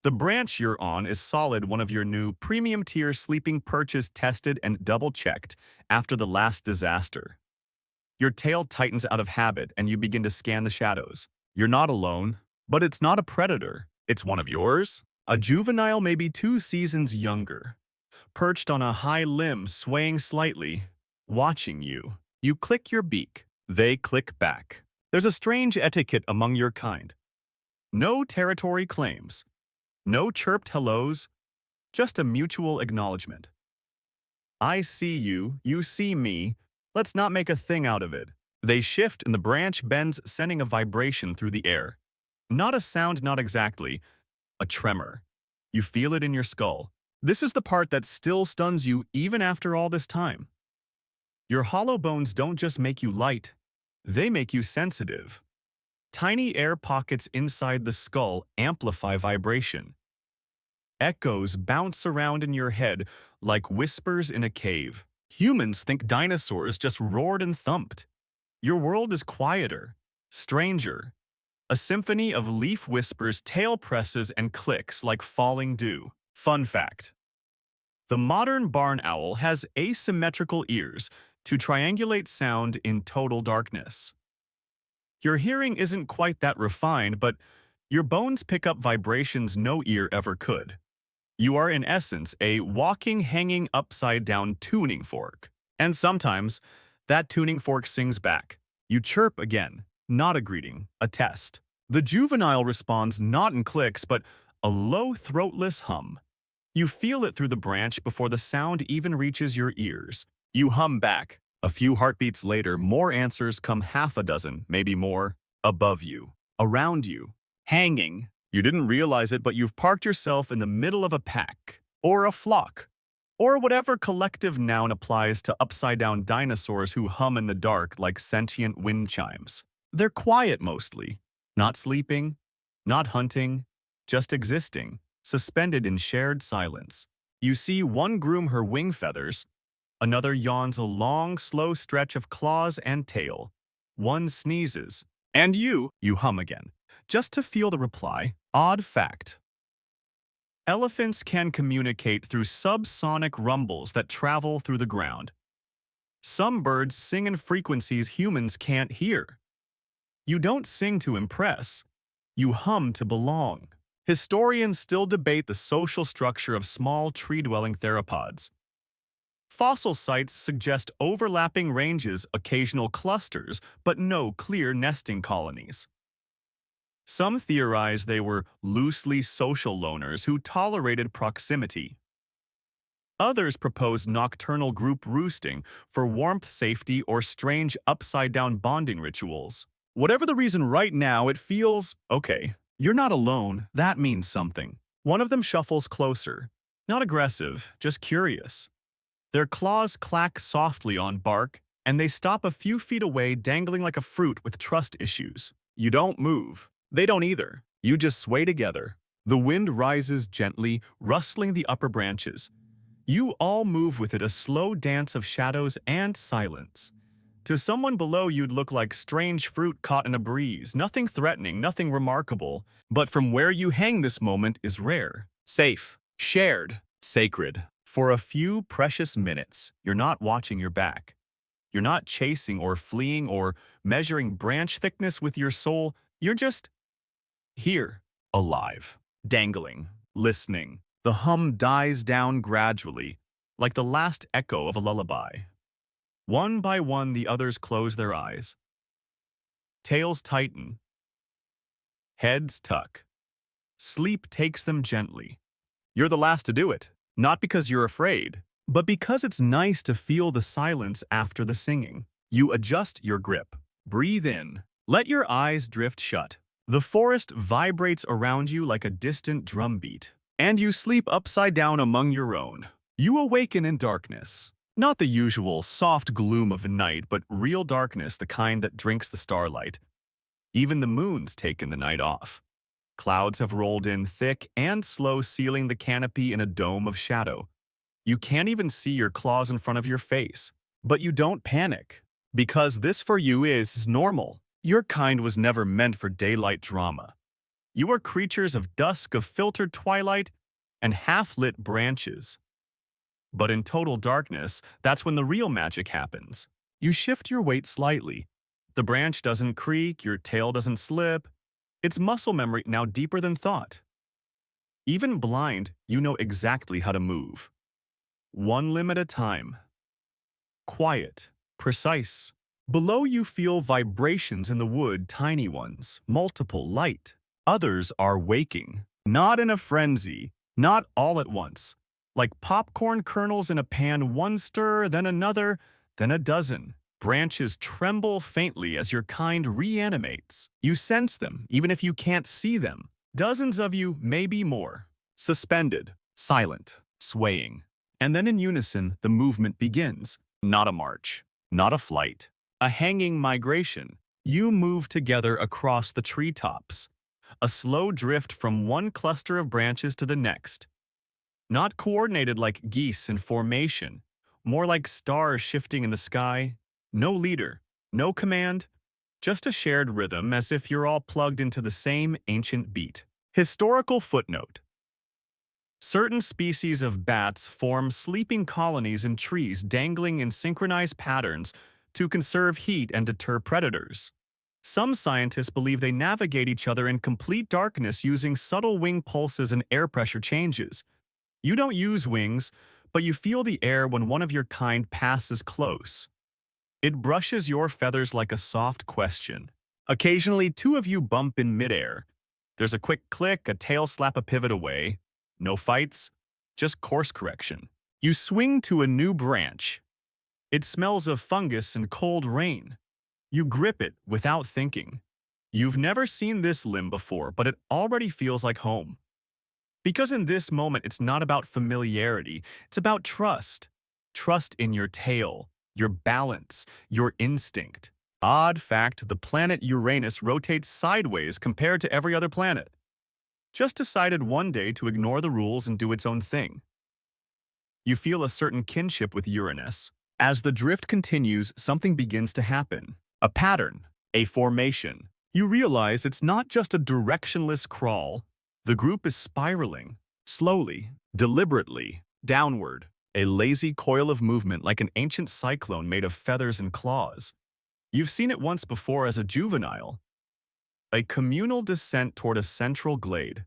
The branch you're on is solid, one of your new premium-tier sleeping perches tested and double-checked after the last disaster. Your tail tightens out of habit and you begin to scan the shadows. You're not alone, but it's not a predator. It's one of yours. A juvenile maybe 2 seasons younger, perched on a high limb, swaying slightly, watching you. You click your beak. They click back. There's a strange etiquette among your kind. No territory claims. No chirped hellos, just a mutual acknowledgement. I see you, you see me, let's not make a thing out of it. They shift and the branch bends, sending a vibration through the air. Not a sound, not exactly, a tremor. You feel it in your skull. This is the part that still stuns you even after all this time. Your hollow bones don't just make you light, they make you sensitive. Tiny air pockets inside the skull amplify vibration. Echoes bounce around in your head like whispers in a cave. Humans think dinosaurs just roared and thumped. Your world is quieter, stranger. A symphony of leaf whispers, tail presses, and clicks like falling dew. Fun fact: the modern barn owl has asymmetrical ears to triangulate sound in total darkness. Your hearing isn't quite that refined, but your bones pick up vibrations no ear ever could. You are, in essence, a walking, hanging upside-down tuning fork. And sometimes, that tuning fork sings back. You chirp again, not a greeting, a test. The juvenile responds not in clicks, but a low, throatless hum. You feel it through the branch before the sound even reaches your ears. You hum back. A few heartbeats later, more answers come, half a dozen, maybe more, above you, around you, hanging. You didn't realize it, but you've parked yourself in the middle of a pack, or a flock, or whatever collective noun applies to upside-down dinosaurs who hum in the dark like sentient wind chimes. They're quiet mostly, not sleeping, not hunting, just existing, suspended in shared silence. You see one groom her wing feathers, another yawns a long, slow stretch of claws and tail. One sneezes, and you hum again, just to feel the reply. Odd fact: elephants can communicate through subsonic rumbles that travel through the ground. Some birds sing in frequencies humans can't hear. You don't sing to impress, you hum to belong. Historians still debate the social structure of small tree-dwelling theropods. Fossil sites suggest overlapping ranges, occasional clusters, but no clear nesting colonies. Some theorize they were loosely social loners who tolerated proximity. Others propose nocturnal group roosting for warmth, safety, or strange upside-down bonding rituals. Whatever the reason right now, it feels okay. You're not alone. That means something. One of them shuffles closer. Not aggressive, just curious. Their claws clack softly on bark, and they stop a few feet away, dangling like a fruit with trust issues. You don't move. They don't either. You just sway together. The wind rises gently, rustling the upper branches. You all move with it, a slow dance of shadows and silence. To someone below, you'd look like strange fruit caught in a breeze. Nothing threatening, nothing remarkable. But from where you hang, this moment is rare, safe, shared, sacred. For a few precious minutes, you're not watching your back. You're not chasing or fleeing or measuring branch thickness with your soul. You're just here, alive, dangling, listening. The hum dies down gradually, like the last echo of a lullaby. One by one, the others close their eyes. Tails tighten. Heads tuck. Sleep takes them gently. You're the last to do it, not because you're afraid, but because it's nice to feel the silence after the singing. You adjust your grip. Breathe in. Let your eyes drift shut. The forest vibrates around you like a distant drumbeat, and you sleep upside down among your own. You awaken in darkness. Not the usual soft gloom of night, but real darkness, the kind that drinks the starlight. Even the moon's taken the night off. Clouds have rolled in thick and slow, sealing the canopy in a dome of shadow. You can't even see your claws in front of your face. But you don't panic, because this for you is normal. Your kind was never meant for daylight drama. You are creatures of dusk, of filtered twilight, and half-lit branches. But in total darkness, that's when the real magic happens. You shift your weight slightly. The branch doesn't creak, your tail doesn't slip. It's muscle memory now deeper than thought. Even blind, you know exactly how to move. One limb at a time. Quiet, precise. Below you feel vibrations in the wood, tiny ones, multiple, light. Others are waking, not in a frenzy, not all at once. Like popcorn kernels in a pan, one stir, then another, then a dozen. Branches tremble faintly as your kind reanimates. You sense them, even if you can't see them. Dozens of you, maybe more. Suspended, silent, swaying. And then in unison, the movement begins. Not a march, not a flight, a hanging migration. You move together across the treetops. A slow drift from one cluster of branches to the next. Not coordinated like geese in formation, more like stars shifting in the sky. No leader, no command, just a shared rhythm as if you're all plugged into the same ancient beat. Historical footnote. Certain species of bats form sleeping colonies in trees dangling in synchronized patterns to conserve heat and deter predators. Some scientists believe they navigate each other in complete darkness using subtle wing pulses and air pressure changes. You don't use wings, but you feel the air when one of your kind passes close. It brushes your feathers like a soft question. Occasionally, two of you bump in midair. There's a quick click, a tail slap, a pivot away. No fights, just course correction. You swing to a new branch. It smells of fungus and cold rain. You grip it without thinking. You've never seen this limb before, but it already feels like home. Because in this moment, it's not about familiarity, it's about trust. Trust in your tail, your balance, your instinct. Odd fact, the planet Uranus rotates sideways compared to every other planet. Just decided one day to ignore the rules and do its own thing. You feel a certain kinship with Uranus. As the drift continues, something begins to happen. A pattern, a formation. You realize it's not just a directionless crawl. The group is spiraling, slowly, deliberately, downward. A lazy coil of movement like an ancient cyclone made of feathers and claws. You've seen it once before as a juvenile. A communal descent toward a central glade.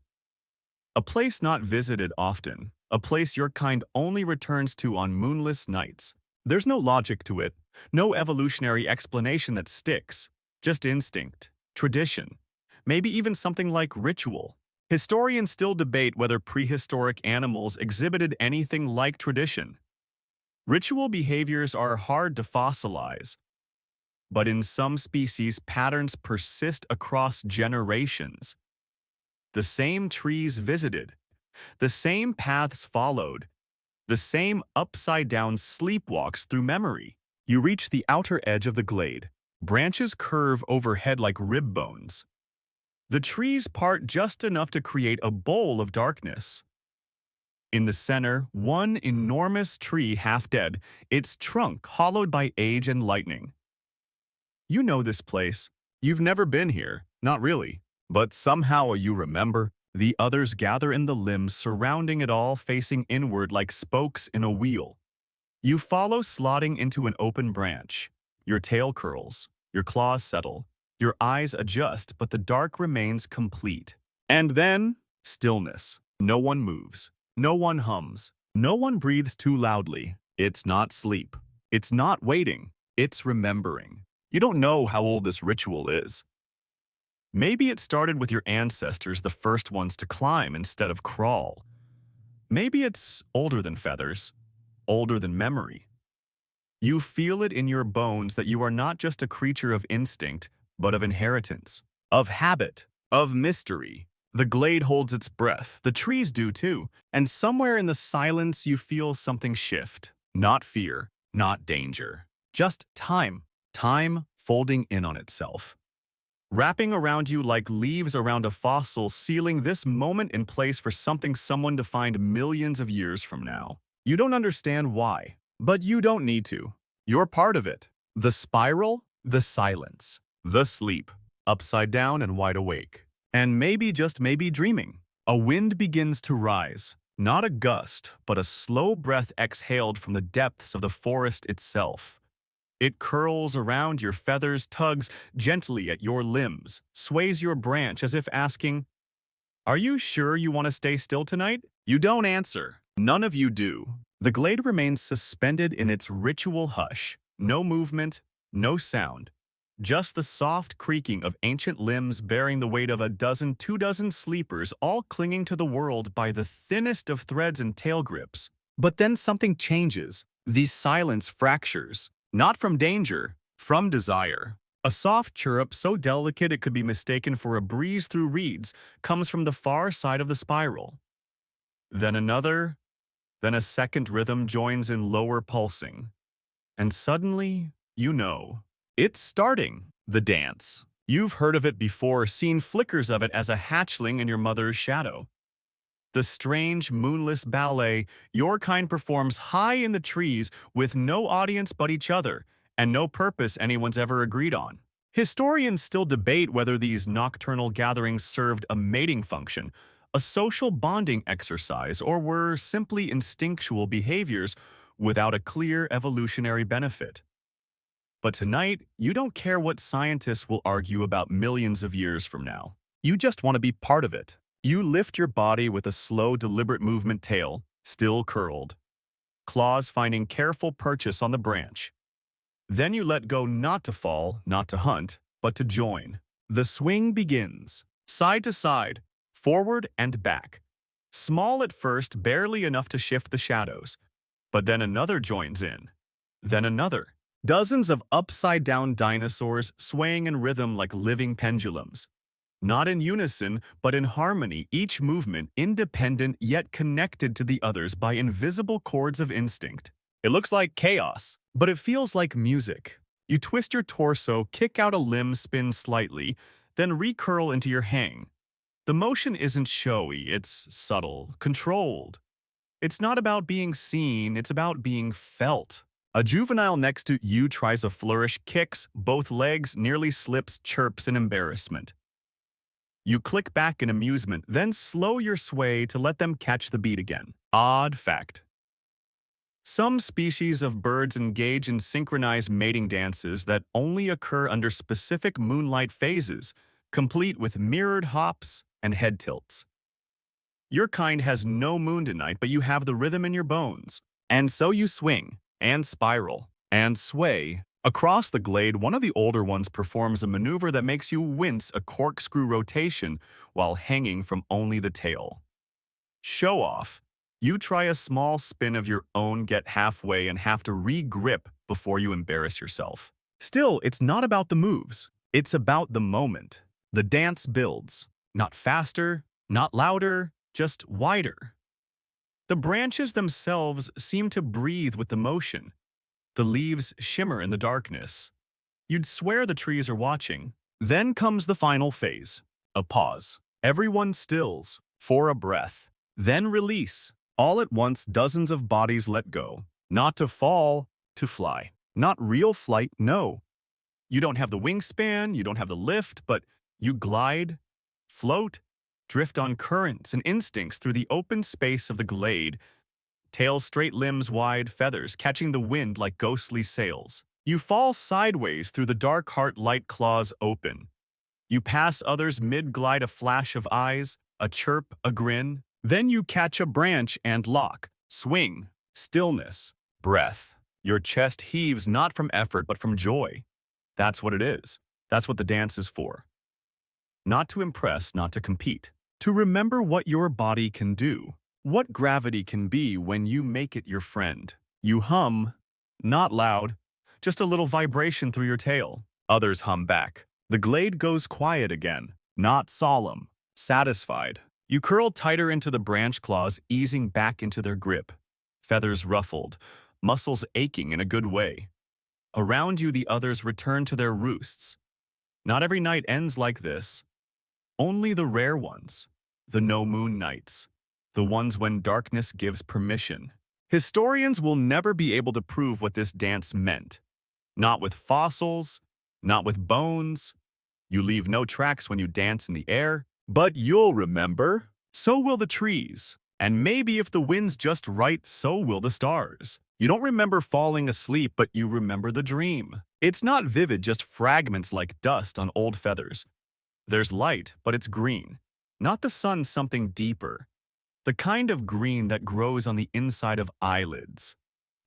A place not visited often, a place your kind only returns to on moonless nights. There's no logic to it, no evolutionary explanation that sticks, just instinct, tradition, maybe even something like ritual. Historians still debate whether prehistoric animals exhibited anything like tradition. Ritual behaviors are hard to fossilize, but in some species, patterns persist across generations. The same trees visited, the same paths followed, the same upside-down sleepwalks through memory. You reach the outer edge of the glade. Branches curve overhead like rib bones. The trees part just enough to create a bowl of darkness. In the center, one enormous tree half dead, its trunk hollowed by age and lightning. You know this place. You've never been here, not really. But somehow you remember. The others gather in the limbs surrounding it all, facing inward like spokes in a wheel. You follow, slotting into an open branch. Your tail curls, your claws settle, your eyes adjust, but the dark remains complete. And then, stillness. No one moves. No one hums. No one breathes too loudly. It's not sleep. It's not waiting. It's remembering. You don't know how old this ritual is. Maybe it started with your ancestors, the first ones to climb instead of crawl. Maybe it's older than feathers, older than memory. You feel it in your bones that you are not just a creature of instinct, but of inheritance, of habit, of mystery. The glade holds its breath, the trees do too, and somewhere in the silence you feel something shift. Not fear, not danger. Just time. Time folding in on itself. Wrapping around you like leaves around a fossil, sealing this moment in place for something someone to find millions of years from now. You don't understand why, but you don't need to. You're part of it. The spiral, the silence, the sleep, upside down and wide awake. And maybe, just maybe, dreaming. A wind begins to rise. Not a gust, but a slow breath exhaled from the depths of the forest itself. It curls around your feathers, tugs gently at your limbs, sways your branch as if asking, "Are you sure you want to stay still tonight?" You don't answer. None of you do. The glade remains suspended in its ritual hush. No movement, no sound. Just the soft creaking of ancient limbs bearing the weight of a dozen, 2 dozen sleepers, all clinging to the world by the thinnest of threads and tail grips. But then something changes. The silence fractures. Not from danger, from desire. A soft chirrup so delicate it could be mistaken for a breeze through reeds comes from the far side of the spiral. Then another, then a second rhythm joins in lower pulsing. And suddenly, you know, it's starting, the dance. You've heard of it before, seen flickers of it as a hatchling in your mother's shadow. The strange, moonless ballet your kind performs high in the trees with no audience but each other, and no purpose anyone's ever agreed on. Historians still debate whether these nocturnal gatherings served a mating function, a social bonding exercise, or were simply instinctual behaviors without a clear evolutionary benefit. But tonight, you don't care what scientists will argue about millions of years from now. You just want to be part of it. You lift your body with a slow, deliberate movement, tail still curled, claws finding careful purchase on the branch. Then you let go, not to fall, not to hunt, but to join. The swing begins, side to side, forward and back. Small at first, barely enough to shift the shadows. But then another joins in. Then another. Dozens of upside-down dinosaurs swaying in rhythm like living pendulums. Not in unison, but in harmony, each movement independent yet connected to the others by invisible cords of instinct. It looks like chaos, but it feels like music. You twist your torso, kick out a limb, spin slightly, then recurl into your hang. The motion isn't showy, it's subtle, controlled. It's not about being seen, it's about being felt. A juvenile next to you tries a flourish, kicks both legs, nearly slips, chirps in embarrassment. You click back in amusement, then slow your sway to let them catch the beat again. Odd fact. Some species of birds engage in synchronized mating dances that only occur under specific moonlight phases, complete with mirrored hops and head tilts. Your kind has no moon tonight, but you have the rhythm in your bones. And so you swing, and spiral, and sway. Across the glade, one of the older ones performs a maneuver that makes you wince, a corkscrew rotation while hanging from only the tail. Show off. You try a small spin of your own, get halfway, and have to re-grip before you embarrass yourself. Still, it's not about the moves. It's about the moment. The dance builds. Not faster, not louder, just wider. The branches themselves seem to breathe with the motion. The leaves shimmer in the darkness. You'd swear the trees are watching. Then comes the final phase. A pause. Everyone stills for a breath. Then release. All at once, dozens of bodies let go. Not to fall, to fly. Not real flight, no. You don't have the wingspan, you don't have the lift, but you glide, float, drift on currents and instincts through the open space of the glade. Tails straight, limbs wide, feathers catching the wind like ghostly sails. You fall sideways through the dark heart, light claws open. You pass others mid-glide, a flash of eyes, a chirp, a grin. Then you catch a branch and lock, swing, stillness, breath. Your chest heaves not from effort but from joy. That's what it is. That's what the dance is for. Not to impress, not to compete. To remember what your body can do. What gravity can be when you make it your friend. You hum, not loud, just a little vibration through your tail. Others hum back. The glade goes quiet again, not solemn, satisfied. You curl tighter into the branch claws, easing back into their grip. Feathers ruffled, muscles aching in a good way. Around you, the others return to their roosts. Not every night ends like this. Only the rare ones, the no-moon nights, the ones when darkness gives permission. Historians will never be able to prove what this dance meant. Not with fossils, not with bones. You leave no tracks when you dance in the air, but you'll remember. So will the trees. And maybe if the wind's just right, so will the stars. You don't remember falling asleep, but you remember the dream. It's not vivid, just fragments like dust on old feathers. There's light, but it's green. Not the sun, something deeper. The kind of green that grows on the inside of eyelids.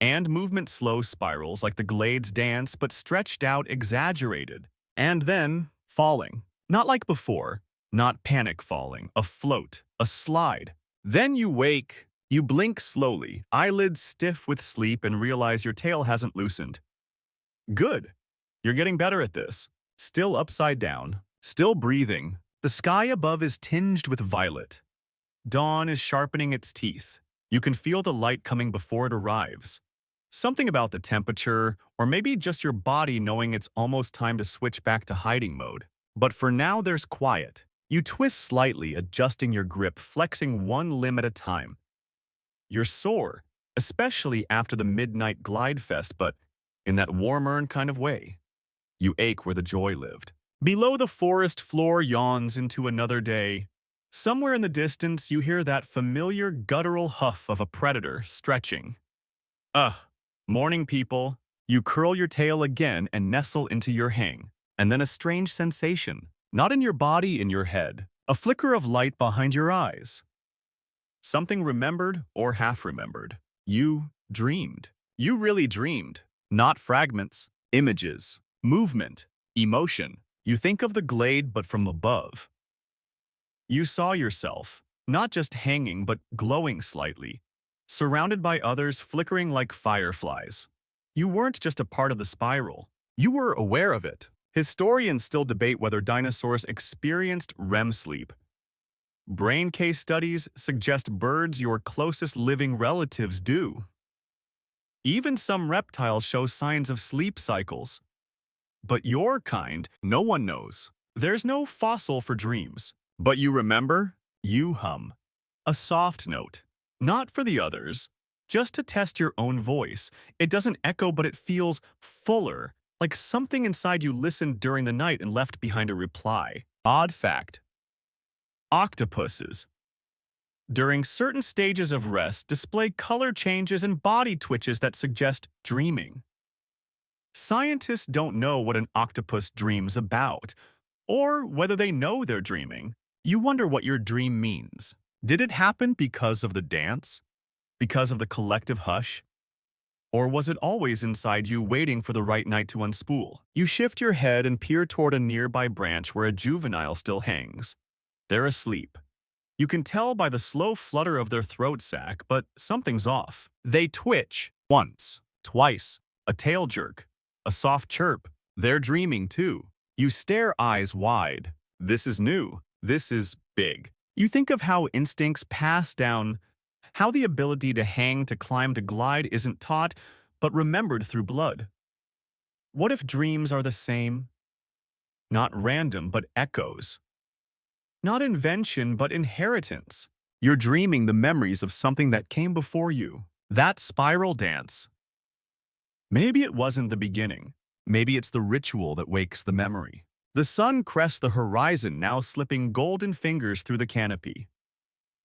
And movement slow spirals like the Glades dance, but stretched out, exaggerated. And then, falling. Not like before. Not panic falling. A float. A slide. Then you wake. You blink slowly, eyelids stiff with sleep, and realize your tail hasn't loosened. Good. You're getting better at this. Still upside down. Still breathing. The sky above is tinged with violet. Dawn is sharpening its teeth. You can feel the light coming before it arrives. Something about the temperature, or maybe just your body knowing it's almost time to switch back to hiding mode. But for now, there's quiet. You twist slightly, adjusting your grip, flexing one limb at a time. You're sore, especially after the midnight glide fest, but in that warm-earned kind of way. You ache where the joy lived. Below, the forest floor yawns into another day. Somewhere in the distance, you hear that familiar guttural huff of a predator stretching. Morning, people. You curl your tail again and nestle into your hang. And then a strange sensation, not in your body, in your head. A flicker of light behind your eyes. Something remembered or half-remembered. You dreamed. You really dreamed. Not fragments, images, movement, emotion. You think of the glade, but from above. You saw yourself, not just hanging, but glowing slightly, surrounded by others flickering like fireflies. You weren't just a part of the spiral. You were aware of it. Historians still debate whether dinosaurs experienced REM sleep. Brain case studies suggest birds, your closest living relatives, do. Even some reptiles show signs of sleep cycles. But your kind, no one knows. There's no fossil for dreams. But you remember? You hum. A soft note. Not for the others. Just to test your own voice. It doesn't echo, but it feels fuller. Like something inside you listened during the night and left behind a reply. Odd fact. Octopuses, during certain stages of rest, display color changes and body twitches that suggest dreaming. Scientists don't know what an octopus dreams about, or whether they know they're dreaming. You wonder what your dream means. Did it happen because of the dance? Because of the collective hush? Or was it always inside you, waiting for the right night to unspool? You shift your head and peer toward a nearby branch where a juvenile still hangs. They're asleep. You can tell by the slow flutter of their throat sac, but something's off. They twitch. Once, twice, a tail jerk, a soft chirp. They're dreaming too. You stare, eyes wide. This is new. This is big. You think of how instincts pass down, how the ability to hang, to climb, to glide isn't taught, but remembered through blood. What if dreams are the same? Not random, but echoes. Not invention, but inheritance. You're dreaming the memories of something that came before you. That spiral dance. Maybe it wasn't the beginning. Maybe it's the ritual that wakes the memory. The sun crests the horizon, now slipping golden fingers through the canopy.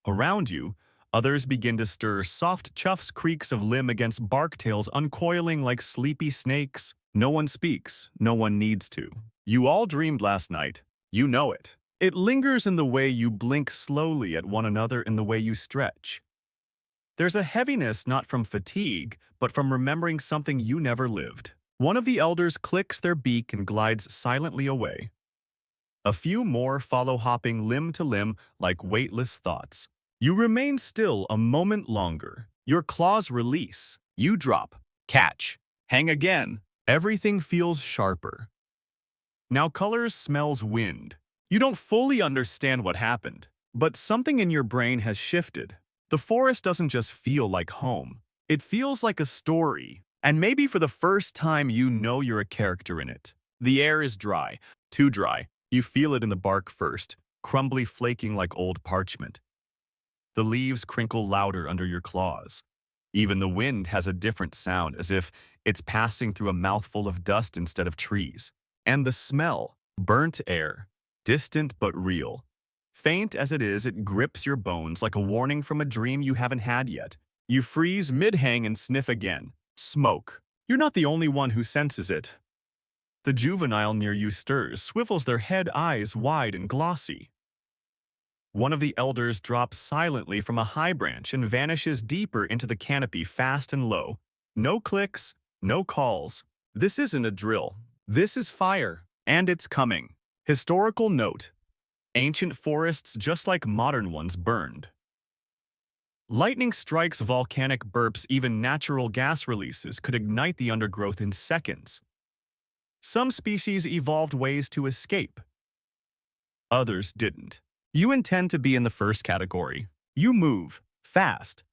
Around you, others begin to stir, soft chuffs, creaks of limb against bark tails uncoiling like sleepy snakes. No one speaks. No one needs to. You all dreamed last night. You know it. It lingers in the way you blink slowly at one another, in the way you stretch. There's a heaviness not from fatigue, but from remembering something you never lived. One of the elders clicks their beak and glides silently away. A few more follow, hopping limb to limb like weightless thoughts. You remain still a moment longer. Your claws release. You drop, catch, hang again. Everything feels sharper. Now colors, smells, wind. You don't fully understand what happened, but something in your brain has shifted. The forest doesn't just feel like home. It feels like a story, and maybe for the first time you know you're a character in it. The air is dry, too dry. You feel it in the bark first, crumbly flaking like old parchment. The leaves crinkle louder under your claws. Even the wind has a different sound, as if it's passing through a mouthful of dust instead of trees. And the smell, burnt air, distant but real. Faint as it is, it grips your bones like a warning from a dream you haven't had yet. You freeze mid-hang and sniff again. Smoke. You're not the only one who senses it. The juvenile near you stirs, swivels their head, eyes wide and glossy. One of the elders drops silently from a high branch and vanishes deeper into the canopy fast and low. No clicks, no calls. This isn't a drill. This is fire, and it's coming. Historical note. Ancient forests just like modern ones burned. Lightning strikes, volcanic burps, even natural gas releases could ignite the undergrowth in seconds. Some species evolved ways to escape. Others didn't. You intend to be in the first category. You move, fast.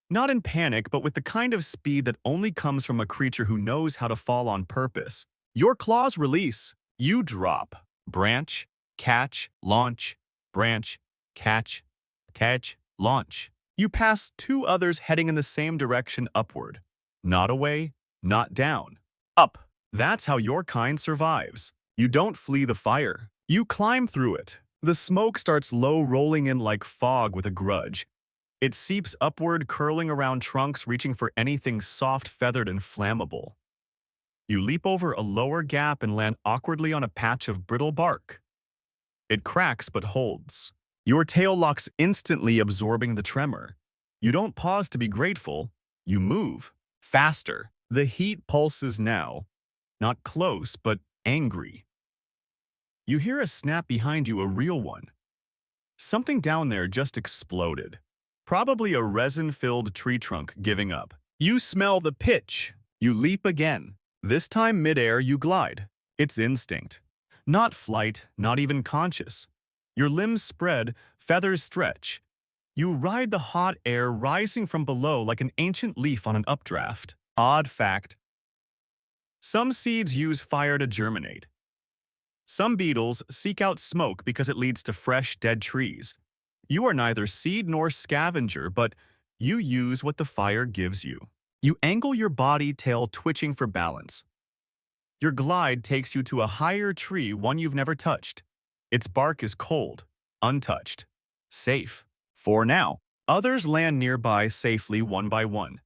Not in panic, but with the kind of speed that only comes from a creature who knows how to fall on purpose. Your claws release. You drop. Branch, catch, launch. Branch, catch, launch. You pass two others heading in the same direction upward. Not away, not down. Up. That's how your kind survives. You don't flee the fire. You climb through it. The smoke starts low, rolling in like fog with a grudge. It seeps upward, curling around trunks, reaching for anything soft, feathered, and flammable. You leap over a lower gap and land awkwardly on a patch of brittle bark. It cracks but holds. Your tail locks instantly, absorbing the tremor. You don't pause to be grateful. You move. Faster. The heat pulses now. Not close, but angry. You hear a snap behind you, a real one. Something down there just exploded. Probably a resin-filled tree trunk giving up. You smell the pitch. You leap again. This time midair you glide. It's instinct. Not flight, not even conscious. Your limbs spread, feathers stretch. You ride the hot air rising from below like an ancient leaf on an updraft. Odd fact. Some seeds use fire to germinate. Some beetles seek out smoke because it leads to fresh, dead trees. You are neither seed nor scavenger, but you use what the fire gives you. You angle your body, tail twitching for balance. Your glide takes you to a higher tree, one you've never touched. Its bark is cold, untouched, safe. For now, others land nearby safely one by one.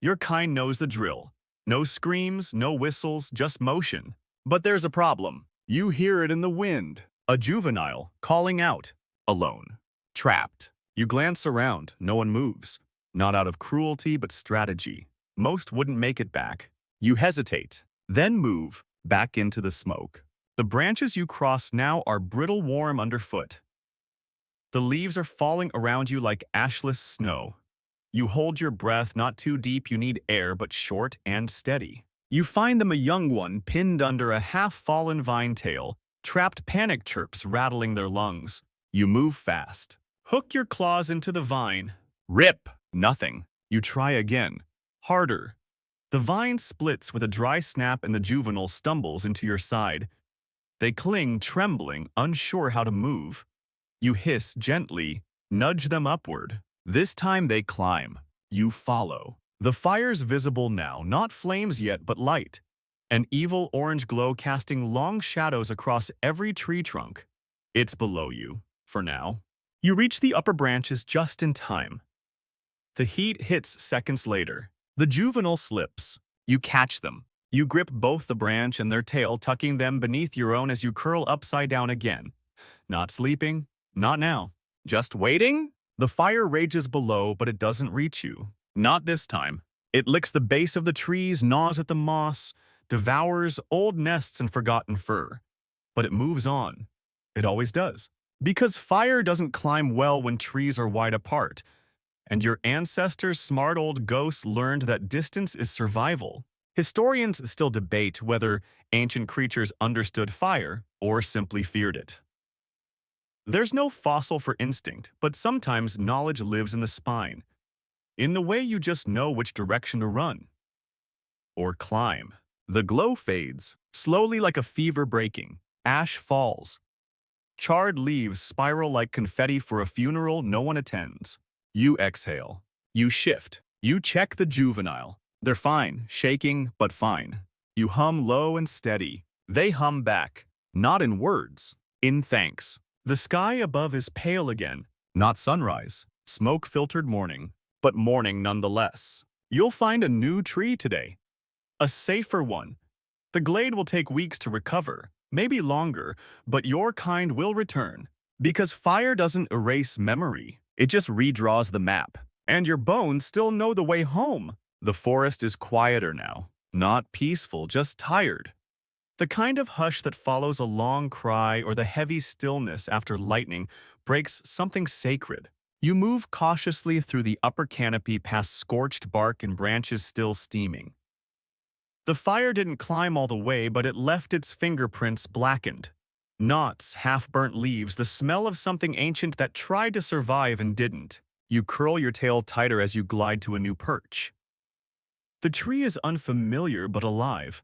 Your kind knows the drill. No screams, no whistles, just motion. But there's a problem. You hear it in the wind. A juvenile calling out. Alone. Trapped. You glance around. No one moves. Not out of cruelty, but strategy. Most wouldn't make it back. You hesitate. Then move back into the smoke. The branches you cross now are brittle, warm underfoot. The leaves are falling around you like ashless snow. You hold your breath, not too deep, you need air, but short and steady. You find them, a young one pinned under a half-fallen vine tail, trapped, panic chirps rattling their lungs. You move fast. Hook your claws into the vine. Rip! Nothing. You try again. Harder. The vine splits with a dry snap and the juvenile stumbles into your side. They cling, trembling, unsure how to move. You hiss gently, nudge them upward. This time they climb. You follow. The fire's visible now, not flames yet, but light. An evil orange glow casting long shadows across every tree trunk. It's below you, for now. You reach the upper branches just in time. The heat hits seconds later. The juvenile slips. You catch them. You grip both the branch and their tail, tucking them beneath your own as you curl upside down again. Not sleeping. Not now. Just waiting? The fire rages below, but it doesn't reach you. Not this time. It licks the base of the trees, gnaws at the moss, devours old nests and forgotten fur. But it moves on. It always does. Because fire doesn't climb well when trees are wide apart. And your ancestors, smart old ghosts, learned that distance is survival. Historians still debate whether ancient creatures understood fire or simply feared it. There's no fossil for instinct, but sometimes knowledge lives in the spine. in the way you just know which direction to run or climb. The glow fades, slowly like a fever breaking. Ash falls. Charred leaves spiral like confetti for a funeral no one attends. You exhale. You shift. You check the juvenile. They're fine, shaking, but fine. You hum low and steady. They hum back, not in words, in thanks. The sky above is pale again, not sunrise, smoke-filtered morning, but morning nonetheless. You'll find a new tree today, a safer one. The glade will take weeks to recover, maybe longer, but your kind will return. Because fire doesn't erase memory, it just redraws the map. And your bones still know the way home. The forest is quieter now, not peaceful, just tired. The kind of hush that follows a long cry or the heavy stillness after lightning breaks something sacred. You move cautiously through the upper canopy past scorched bark and branches still steaming. The fire didn't climb all the way, but it left its fingerprints blackened. Knots, half-burnt leaves, the smell of something ancient that tried to survive and didn't. You curl your tail tighter as you glide to a new perch. The tree is unfamiliar but alive.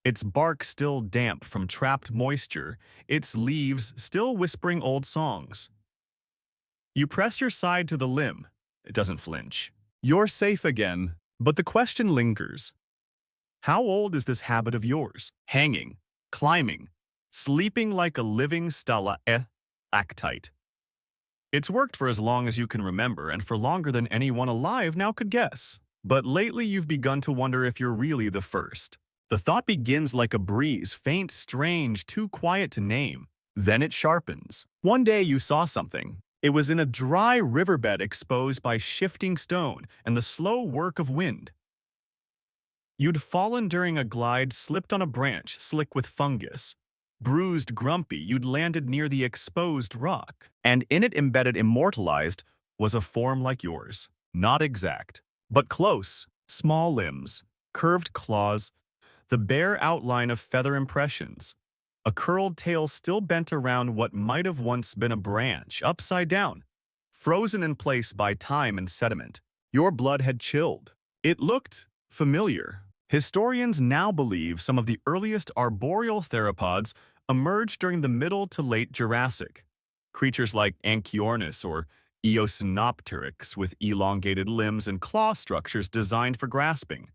Its bark still damp from trapped moisture, its leaves still whispering old songs. You press your side to the limb. It doesn't flinch. You're safe again, but the question lingers. How old is this habit of yours? Hanging, climbing, sleeping like a living stalactite. It's worked for as long as you can remember and for longer than anyone alive now could guess. But lately you've begun to wonder if you're really the first. The thought begins like a breeze, faint, strange, too quiet to name. Then it sharpens. One day you saw something. It was in a dry riverbed exposed by shifting stone and the slow work of wind. You'd fallen during a glide, slipped on a branch, slick with fungus. Bruised, grumpy, you'd landed near the exposed rock. And in it embedded, immortalized, was a form like yours. Not exact, but close. Small limbs, curved claws, the bare outline of feather impressions. A curled tail still bent around what might have once been a branch, upside down, frozen in place by time and sediment. Your blood had chilled. It looked familiar. Historians now believe some of the earliest arboreal theropods emerged during the Middle to Late Jurassic. Creatures like Anchiornis or Eosinopteryx with elongated limbs and claw structures designed for grasping.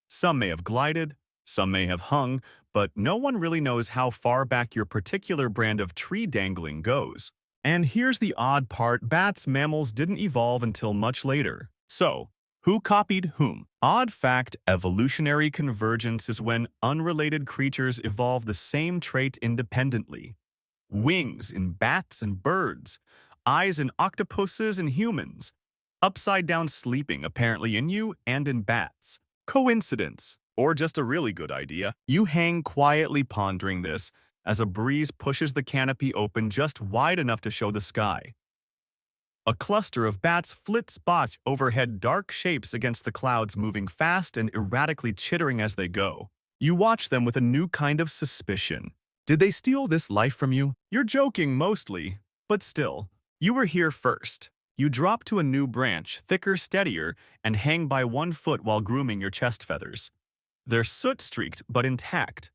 Some may have glided, some may have hung, but no one really knows how far back your particular brand of tree dangling goes. And here's the odd part, bats mammals didn't evolve until much later. So, who copied whom? Odd fact, evolutionary convergence is when unrelated creatures evolve the same trait independently. Wings in bats and birds, eyes in octopuses and humans, upside-down sleeping apparently in you and in bats. Coincidence, or just a really good idea? You hang quietly pondering this as a breeze pushes the canopy open just wide enough to show the sky. A cluster of bats flits by overhead, dark shapes against the clouds, moving fast and erratically chittering as they go. You watch them with a new kind of suspicion. Did they steal this life from you? You're joking mostly, but still. You were here first. You drop to a new branch, thicker, steadier, and hang by 1 foot while grooming your chest feathers. They're soot-streaked but intact.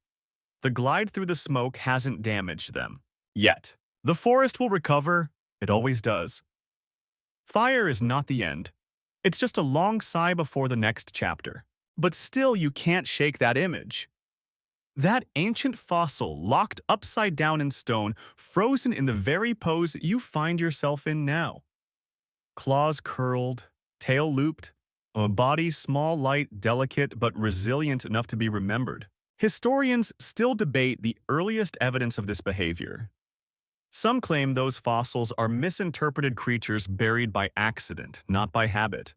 The glide through the smoke hasn't damaged them. Yet. The forest will recover. It always does. Fire is not the end. It's just a long sigh before the next chapter. But still, you can't shake that image. That ancient fossil locked upside down in stone, frozen in the very pose you find yourself in now. Claws curled, tail looped, a body small, light, delicate, but resilient enough to be remembered. Historians still debate the earliest evidence of this behavior. Some claim those fossils are misinterpreted creatures buried by accident, not by habit.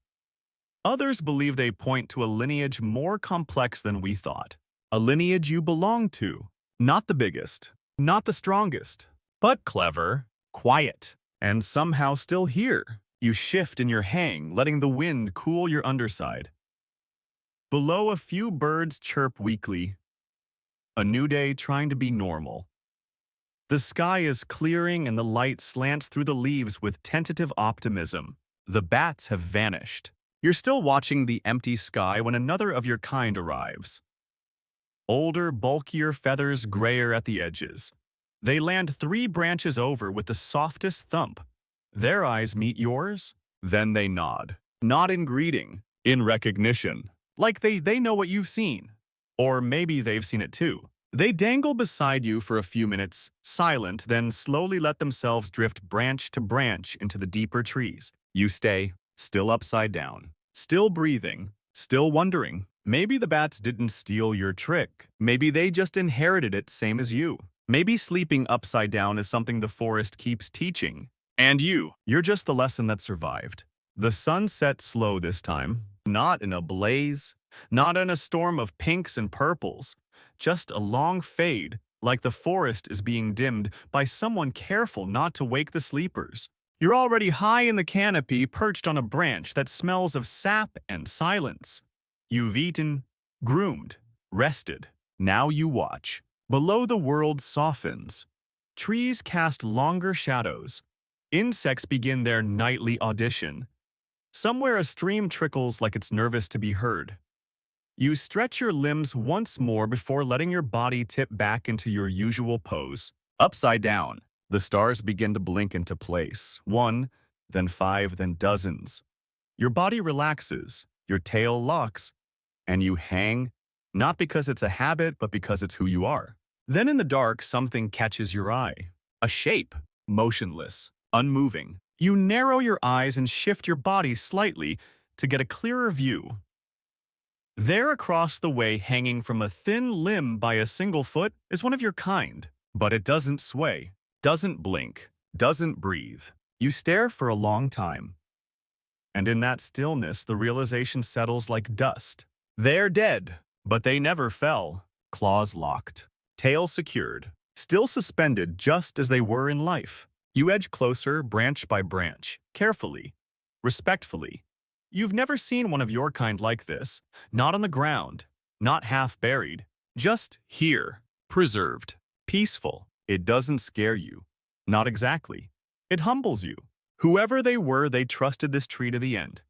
Others believe they point to a lineage more complex than we thought. A lineage you belong to. Not the biggest, not the strongest, but clever, quiet, and somehow still here. You shift in your hang, letting the wind cool your underside. Below, a few birds chirp weakly. A new day trying to be normal. The sky is clearing and the light slants through the leaves with tentative optimism. The bats have vanished. You're still watching the empty sky when another of your kind arrives. Older, bulkier feathers grayer at the edges. They land 3 branches over with the softest thump. Their eyes meet yours, then they nod. Not in greeting, in recognition. Like they know what you've seen. Or maybe they've seen it too. They dangle beside you for a few minutes, silent, then slowly let themselves drift branch to branch into the deeper trees. You stay, still upside down, still breathing, still wondering. Maybe the bats didn't steal your trick. Maybe they just inherited it same as you. Maybe sleeping upside down is something the forest keeps teaching. And you're just the lesson that survived. The sun set slow this time, not in a blaze, not in a storm of pinks and purples, just a long fade, like the forest is being dimmed by someone careful not to wake the sleepers. You're already high in the canopy, perched on a branch that smells of sap and silence. You've eaten, groomed, rested. Now you watch. Below the world softens. Trees cast longer shadows. Insects begin their nightly audition. Somewhere a stream trickles like it's nervous to be heard. You stretch your limbs once more before letting your body tip back into your usual pose. Upside down. The stars begin to blink into place. 1, then 5, then dozens. Your body relaxes, your tail locks, and you hang, not because it's a habit, but because it's who you are. Then in the dark, something catches your eye. A shape, motionless, unmoving. You narrow your eyes and shift your body slightly to get a clearer view. There across the way, hanging from a thin limb by a single foot, is one of your kind. But it doesn't sway, doesn't blink, doesn't breathe. You stare for a long time. And in that stillness, the realization settles like dust. They're dead, but they never fell. Claws locked, tail secured, still suspended just as they were in life. You edge closer, branch by branch, carefully, respectfully. You've never seen one of your kind like this, not on the ground, not half buried, just here, preserved, peaceful. It doesn't scare you. Not exactly. It humbles you. Whoever they were, they trusted this tree to the end.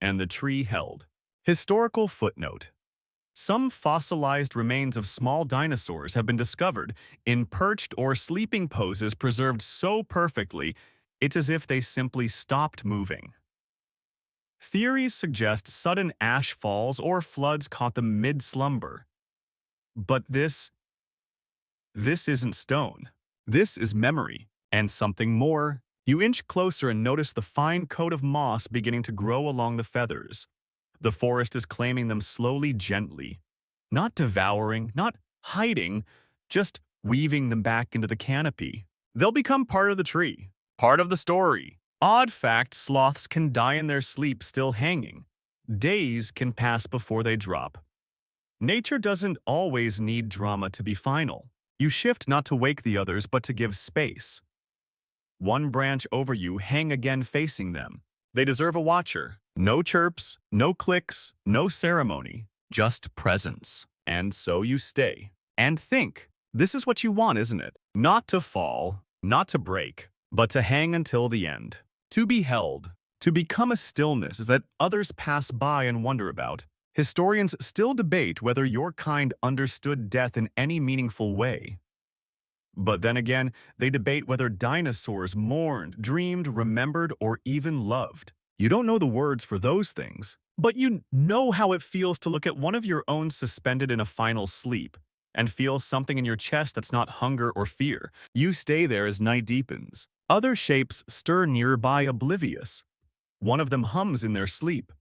And the tree held. Historical footnote. Some fossilized remains of small dinosaurs have been discovered in perched or sleeping poses preserved so perfectly, it's as if they simply stopped moving. Theories suggest sudden ash falls or floods caught them mid-slumber. But this isn't stone. This is memory. And something more. You inch closer and notice the fine coat of moss beginning to grow along the feathers. The forest is claiming them slowly, gently. Not devouring, not hiding, just weaving them back into the canopy. They'll become part of the tree, part of the story. Odd fact, sloths can die in their sleep still hanging. Days can pass before they drop. Nature doesn't always need drama to be final. You shift not to wake the others, but to give space. One branch over you, hang again facing them. They deserve a watcher. No chirps, no clicks, no ceremony, just presence. And so you stay. And think. This is what you want, isn't it? Not to fall, not to break, but to hang until the end. To be held, to become a stillness that others pass by and wonder about. Historians still debate whether your kind understood death in any meaningful way. But then again, they debate whether dinosaurs mourned, dreamed, remembered, or even loved. You don't know the words for those things, but you know how it feels to look at one of your own suspended in a final sleep and feel something in your chest that's not hunger or fear. You stay there as night deepens. Other shapes stir nearby, oblivious. One of them hums in their sleep.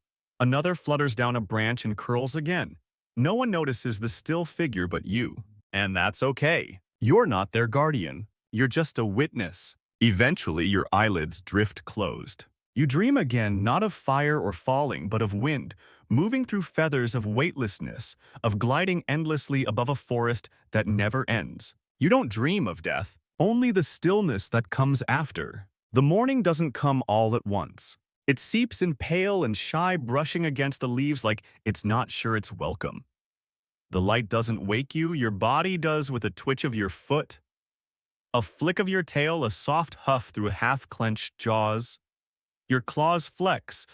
Another flutters down a branch and curls again. No one notices the still figure but you. And that's okay. You're not their guardian. You're just a witness. Eventually, your eyelids drift closed. You dream again, not of fire or falling, but of wind, moving through feathers of weightlessness, of gliding endlessly above a forest that never ends. You don't dream of death, only the stillness that comes after. The morning doesn't come all at once. It seeps in pale and shy, brushing against the leaves like it's not sure it's welcome. The light doesn't wake you, your body does with a twitch of your foot. A flick of your tail, a soft huff through half-clenched jaws. Your claws flex,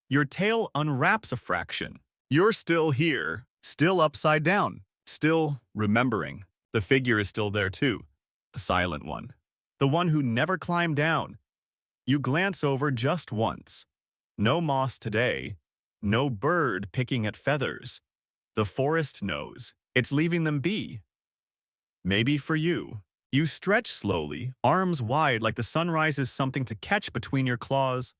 Your tail unwraps a fraction. You're still here, still upside down, still remembering. The figure is still there too, the silent one, the one who never climbed down. You glance over just once. No moss today, no bird picking at feathers. The forest knows. It's leaving them be. Maybe for you. You stretch slowly, arms wide like the sunrise is something to catch between your claws.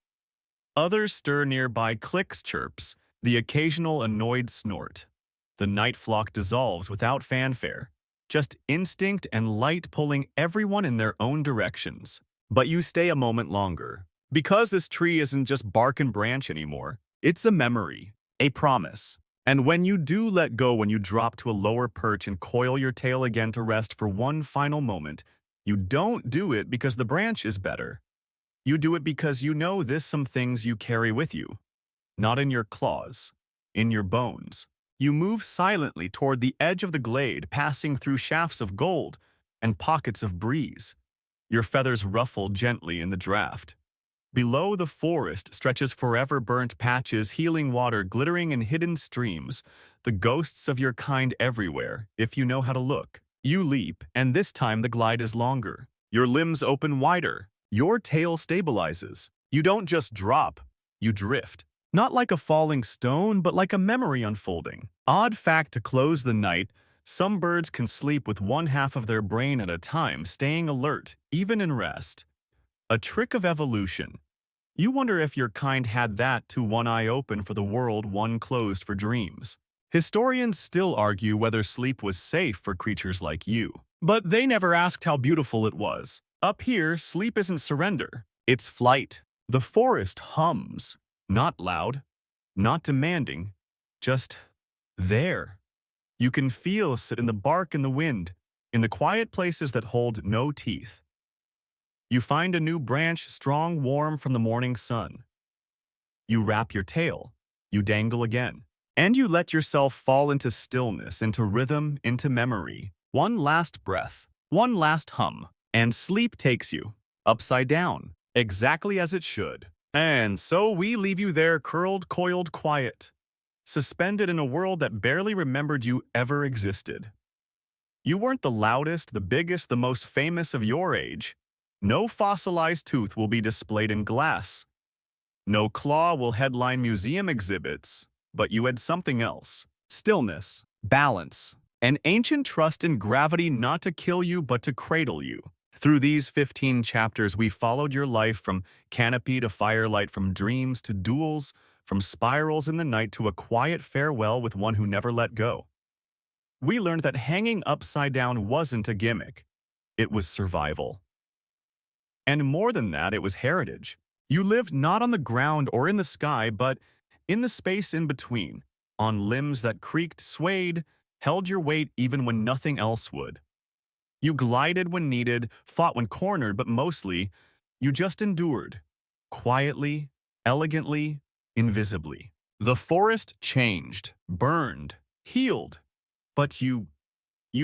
Others stir nearby clicks chirps, the occasional annoyed snort. The night flock dissolves without fanfare, just instinct and light pulling everyone in their own directions. But you stay a moment longer, because this tree isn't just bark and branch anymore. It's a memory, a promise. And when you do let go, when you drop to a lower perch and coil your tail again to rest for one final moment, you don't do it because the branch is better. You do it because you know there's some things you carry with you. Not in your claws, in your bones. You move silently toward the edge of the glade, passing through shafts of gold and pockets of breeze. Your feathers ruffle gently in the draft. Below the forest stretches forever burnt patches, healing water glittering in hidden streams, the ghosts of your kind everywhere, if you know how to look. You leap, and this time the glide is longer. Your limbs open wider. Your tail stabilizes. You don't just drop, you drift. Not like a falling stone, but like a memory unfolding. Odd fact to close the night, some birds can sleep with one half of their brain at a time, staying alert, even in rest. A trick of evolution. You wonder if your kind had that too, one eye open for the world, one closed for dreams. Historians still argue whether sleep was safe for creatures like you. But they never asked how beautiful it was. Up here, sleep isn't surrender. It's flight. The forest hums. Not loud, not demanding, just there. You can feel it in the bark and the wind, in the quiet places that hold no teeth. You find a new branch, strong, warm from the morning sun. You wrap your tail. You dangle again. And you let yourself fall into stillness, into rhythm, into memory. One last breath, one last hum, and sleep takes you, upside down, exactly as it should. And so we leave you there, curled, coiled, quiet, suspended in a world that barely remembered you ever existed. You weren't the loudest, the biggest, the most famous of your age. No fossilized tooth will be displayed in glass. No claw will headline museum exhibits, but you had something else. Stillness, balance, an ancient trust in gravity, not to kill you but to cradle you. Through these 15 chapters, we followed your life from canopy to firelight, from dreams to duels, from spirals in the night to a quiet farewell with one who never let go. We learned that hanging upside down wasn't a gimmick. It was survival. And more than that, it was heritage. You lived not on the ground or in the sky, but in the space in between, on limbs that creaked, swayed, held your weight even when nothing else would. You glided when needed, fought when cornered, but mostly, you just endured. Quietly, elegantly, invisibly. The forest changed, burned, healed, but you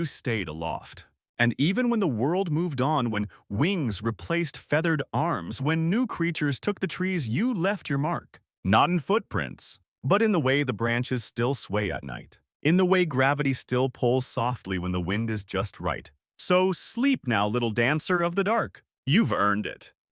stayed aloft. And even when the world moved on, when wings replaced feathered arms, when new creatures took the trees, you left your mark. Not in footprints, but in the way the branches still sway at night. In the way gravity still pulls softly when the wind is just right. So sleep now, little dancer of the dark. You've earned it.